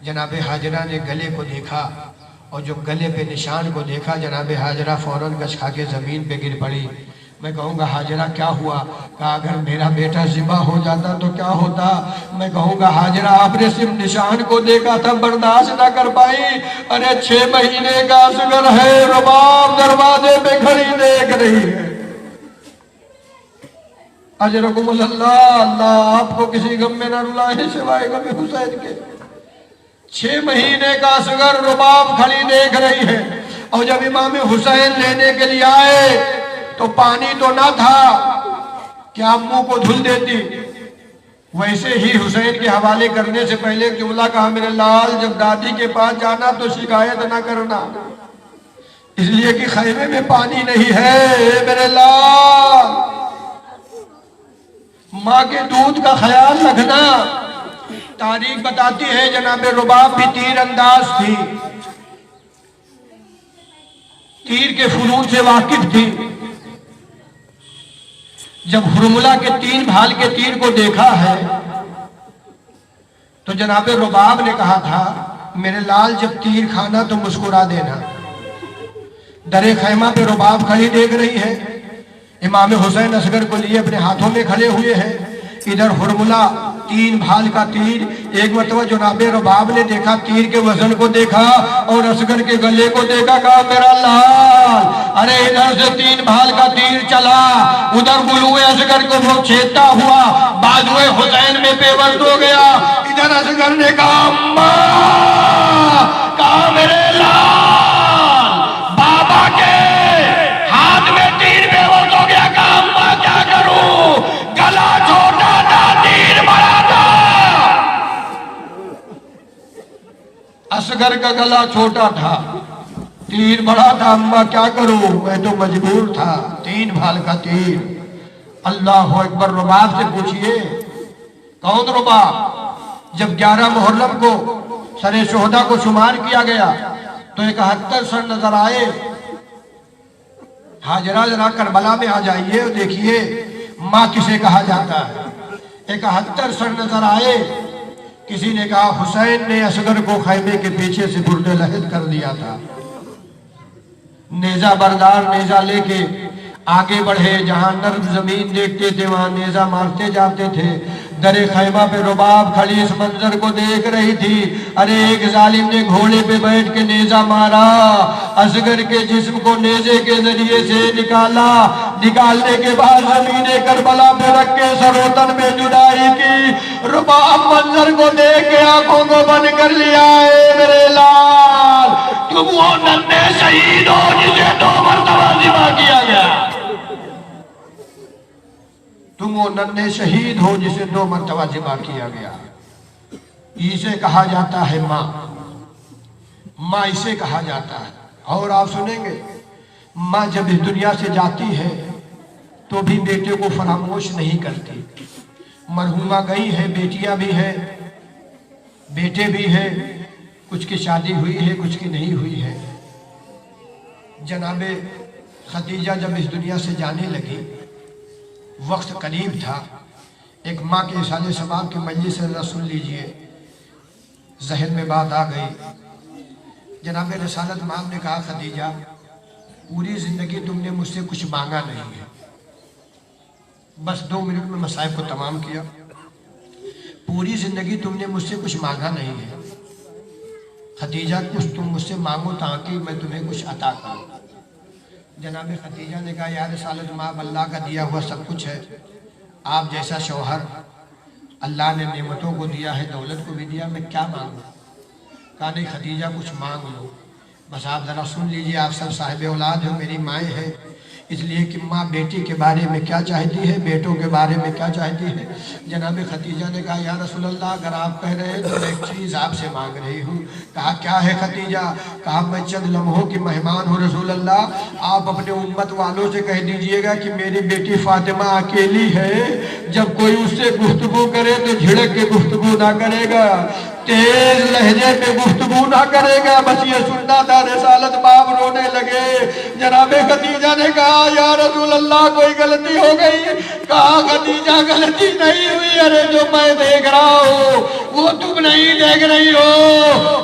जनाब हाजरा ने गले को देखा और जो गले पे निशान को देखा, जनाब हाजरा फ़ौरन गच खा के ज़मीन पे गिर पड़ी। मैं कहूँगा हाजरा क्या हुआ? कहा अगर मेरा बेटा ज़िबा हो जाता तो क्या होता? मैं कहूँगा हाजरा आपने सिर्फ निशान को देखा था, बर्दाश्त ना कर पाई। अरे 6 महीने का असगर है, रुबाब दरवाजे पे खड़ी देख रही है। अजरकुमुल्लाह, अल्लाह आपको किसी गम में न रुलाए सिवाय गम हुसैन के। 6 महीने का असगर रुबाब खड़ी देख रही है। और जब इमाम हुसैन लेने के लिए आए तो पानी तो ना था कि आप मुंह को धुल देती। वैसे ही हुसैन के हवाले करने से पहले एक जुमला कहा, मेरे लाल जब दादी के पास जाना तो शिकायत ना करना, इसलिए कि खैमे में पानी नहीं है। मेरे लाल माँ के दूध का ख्याल रखना। तारीख बताती है जनाब रुबाब भी तीर अंदाज थी, तीर के फनून से वाकिफ थी। जब हुरमुला के 3 भाल के तीर को देखा है तो जनाब रुबाब ने कहा था, मेरे लाल जब तीर खाना तो मुस्कुरा देना। दरे खैमा पे रुबाब खड़ी देख रही है, इमाम हुसैन असगर को लिए अपने हाथों में खड़े हुए हैं। इधर हुरमुला 3 भाल का तीर, एक मतलब जनाब रुबाब ने देखा, तीर के वजन को देखा और असगर के गले को देखा, कहा मेरा लाल। अरे इधर से 3 भाल का तीर चला, उधर गुलुए असगर को वो छेदता हुआ बाजुए हुसैन में पेवस्त हो गया। इधर असगर ने कहा अम्मा, कहा मेरे लाल, बाबा के हाथ में तीर बेहोश हो गया। कहा अम्मा क्या करूं, गला छोटा था, तीर बड़ा था। असगर का गला छोटा था, तीर बड़ा था। अम्मा क्या करूं, मैं तो मजबूर था। 3 भाल का तीर। अल्लाह अकबर। रुबाब से पूछिए कौन रुबाब? जब 11 मुहर्रम को सरे शोहदा को शुमार किया गया तो 71 सर नजर आए। हाजरा जरा करबला में आ जाइए और देखिए माँ किसे कहा जाता है। 71 सर नजर आए। किसी ने कहा हुसैन ने असगर को खैमे के पीछे से बुर्दे लहद कर दिया था। नेजा बरदार नेजा लेके आगे बढ़े, जहां नर्म जमीन देखते थे वहां नेजा मारते जाते थे। दरे खैमा पे रुबाब खड़ी इस मंजर को देख रही थी। अरे एक जालिम ने घोड़े पे बैठ के नेजा मारा, असगर के जिस्म को नेजे के जरिए से निकाला। निकालने के बाद जमीने करबला पे रख के सरोतन में जुदाई की। रुबाब मंजर को देख के आंखों को बंद कर लिया। मेरे लाल, तुम वो नन्हे शहीद हो जिसे 2 मरतबा ज़िबा किया गया। तुम वो नन्हे शहीद हो जिसे 2 मरतबा ज़िबा किया गया। इसे कहा जाता है माँ, माँ इसे कहा जाता है। और आप सुनेंगे माँ जब इस दुनिया से जाती है तो भी बेटे को फरामोश नहीं करती। मरहुमा गई है, बेटियां भी है, बेटे भी है, कुछ की शादी हुई है, कुछ की नहीं हुई है। जनाबे खदीजा जब इस दुनिया से जाने लगी, वक्त करीब था। एक माँ के साले सबाब के मजलिस से सुन लीजिए, जहन में बात आ गई। जनाबे रसालत माम ने कहा, खदीजा पूरी जिंदगी तुमने मुझसे कुछ मांगा नहीं है, बस 2 मिनट में मसाइब को तमाम किया। पूरी जिंदगी तुमने मुझसे कुछ मांगा नहीं है खदीजा, कुछ तुम मुझसे मांगो ताकि मैं तुम्हें कुछ अता करूं। जनाब खदीजा ने कहा, यार रसालत माब, अल्लाह का दिया हुआ सब कुछ है। आप जैसा शौहर अल्लाह ने नेमतों को दिया है, दौलत को भी दिया, मैं क्या मांगूं। कहा नहीं खदीजा, कुछ मांग लो, बस आप ज़रा सुन लीजिए। आप सब साहिब औलाद हो, मेरी माएँ हैं, इसलिए कि माँ बेटी के बारे में क्या चाहती है, बेटों के बारे में क्या चाहती है। जनाब खदीजा ने कहा, या रसूल अल्लाह, अगर आप कह रहे हैं तो मैं एक चीज़ आपसे मांग रही हूँ। कहा, क्या है खदीजा। कहा, मैं चंद लम्हों की मेहमान हूँ रसूल अल्लाह, आप अपने उम्मत वालों से कह दीजिएगा कि मेरी बेटी फातिमा अकेली है, जब कोई उससे गुफ्तगू करे तो झिड़क के गुफ्तगू ना करेगा, तेज लहजे में गुफ्तगू ना करेगा। बस ये सुनना था। रसालत बाप रोने लगे। जनाबे खदीजा ने कहा, या रसूल अल्लाह, कोई गलती हो गई। कहा, खदीजा गलती नहीं हुई, अरे जो मैं देख रहा हूँ वो तुम नहीं देख रही हो।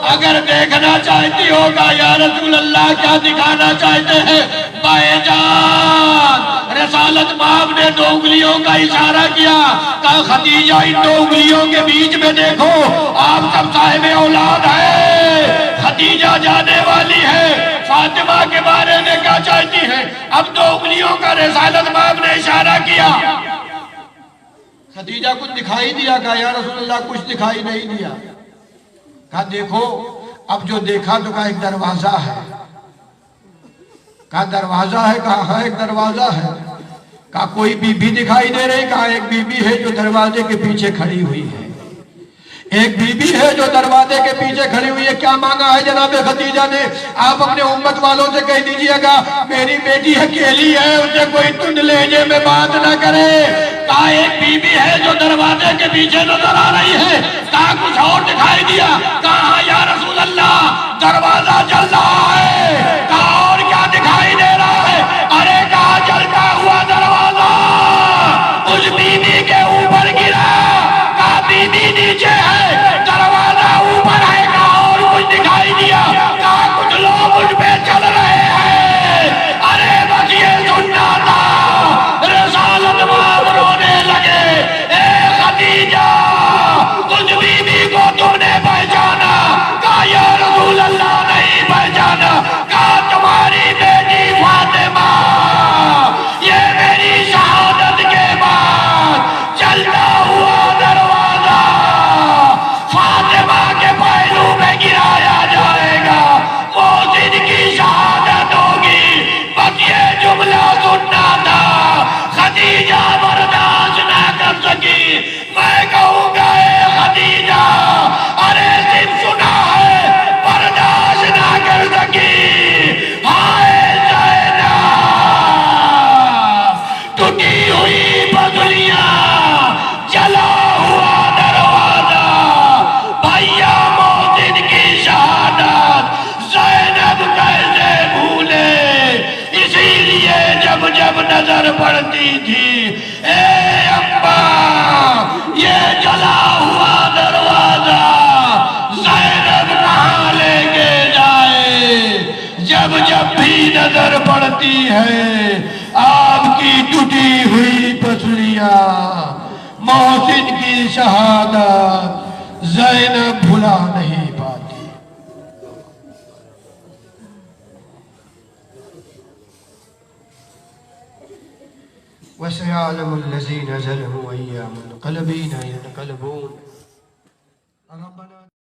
अगर देखना चाहती होगा या रसूल अल्लाह, क्या दिखाना चाहते हैं भाईजान। रसालत बाप ने 2 उंगलियों का इशारा किया। कहा, खदीजा इन 2 उंगलियों के बीच में देखो, आप सब साहिब औलाद है, खदीजा जाने वाली है, फातिमा के बारे में क्या चाहती है। अब 2 उंगलियों का रसालत बाप ने इशारा किया। खदीजा कुछ दिखाई दिया। कहा, या रसूल अल्लाह, कुछ दिखाई नहीं दिया। कहा, देखो। अब जो देखा तो कहा, एक दरवाजा है। कहा, दरवाजा है। कहा, हाँ एक दरवाजा है। कहा, कोई बीबी दिखाई दे रही। कहा, एक बीबी है जो दरवाजे के पीछे खड़ी हुई है। एक बीबी है जो दरवाजे के पीछे खड़ी हुई है। क्या मांगा है जनाब खदीजा ने। आप अपने उम्मत वालों से कह दीजिएगा, मेरी बेटी अकेली है, उसे कोई तुंड लहजे में बात ना करे। कहा, एक बीबी है जो दरवाजे के पीछे नजर आ रही है। कहा, कुछ और दिखाई दिया। कहा, या रसूल अल्लाह, दरवाजा जल रहा है। कहा, और क्या दिखाई दे रहा है। अरे कहा, जलता हुआ दरवाजा उस बीबी के ऊपर गिरा। कहा, बीबी नीचे है, दरवाजा ऊपर है। कहा, और कुछ दिखाई दिया। कहा, कुछ लोग उस पे चल रहे हैं। अरे बस ये सुनना था। रसालत बाप रोने लगे। ए खदीजा, उस बीबी को तुमने पहचाना। कहा, या रसूल अल्लाह, नहीं पहचाना। कहा, तुम्हारी बेटी फातिमा, ये मेरी शहादत के बाद चलता हुआ दरवाजा फातिमा के पहलू में गिराया जाएगा। मोहसिन की शहादत होगी। बस ये जुमला सुनना था। खदीजा बर्दाश्त ना कर सकी। मैं कहूँगा, ए खदीजा, अरे सिर्फ सुना है, बर्दाश्त ना कर सकी। हाय ज़ैनब, टूटी हुई पसलियां, जला हुआ दरवाजा, भैया मोहसिन की शहादत ज़ैनब कैसे भूले। इसीलिए जब जब नजर पड़ती थी, ए अम्मा, ये जला हुआ दरवाजा ज़ैनब कहाँ लेके जाए। जब जब भी नजर पड़ती है आपकी टूटी हुई पसलियां, मोहसिन की शहादत ज़ैनब भुला नहीं पाती। वसयअलमुल्लज़ीना ज़लमू अय्या मुनक़लिबीना यनक़लिबून।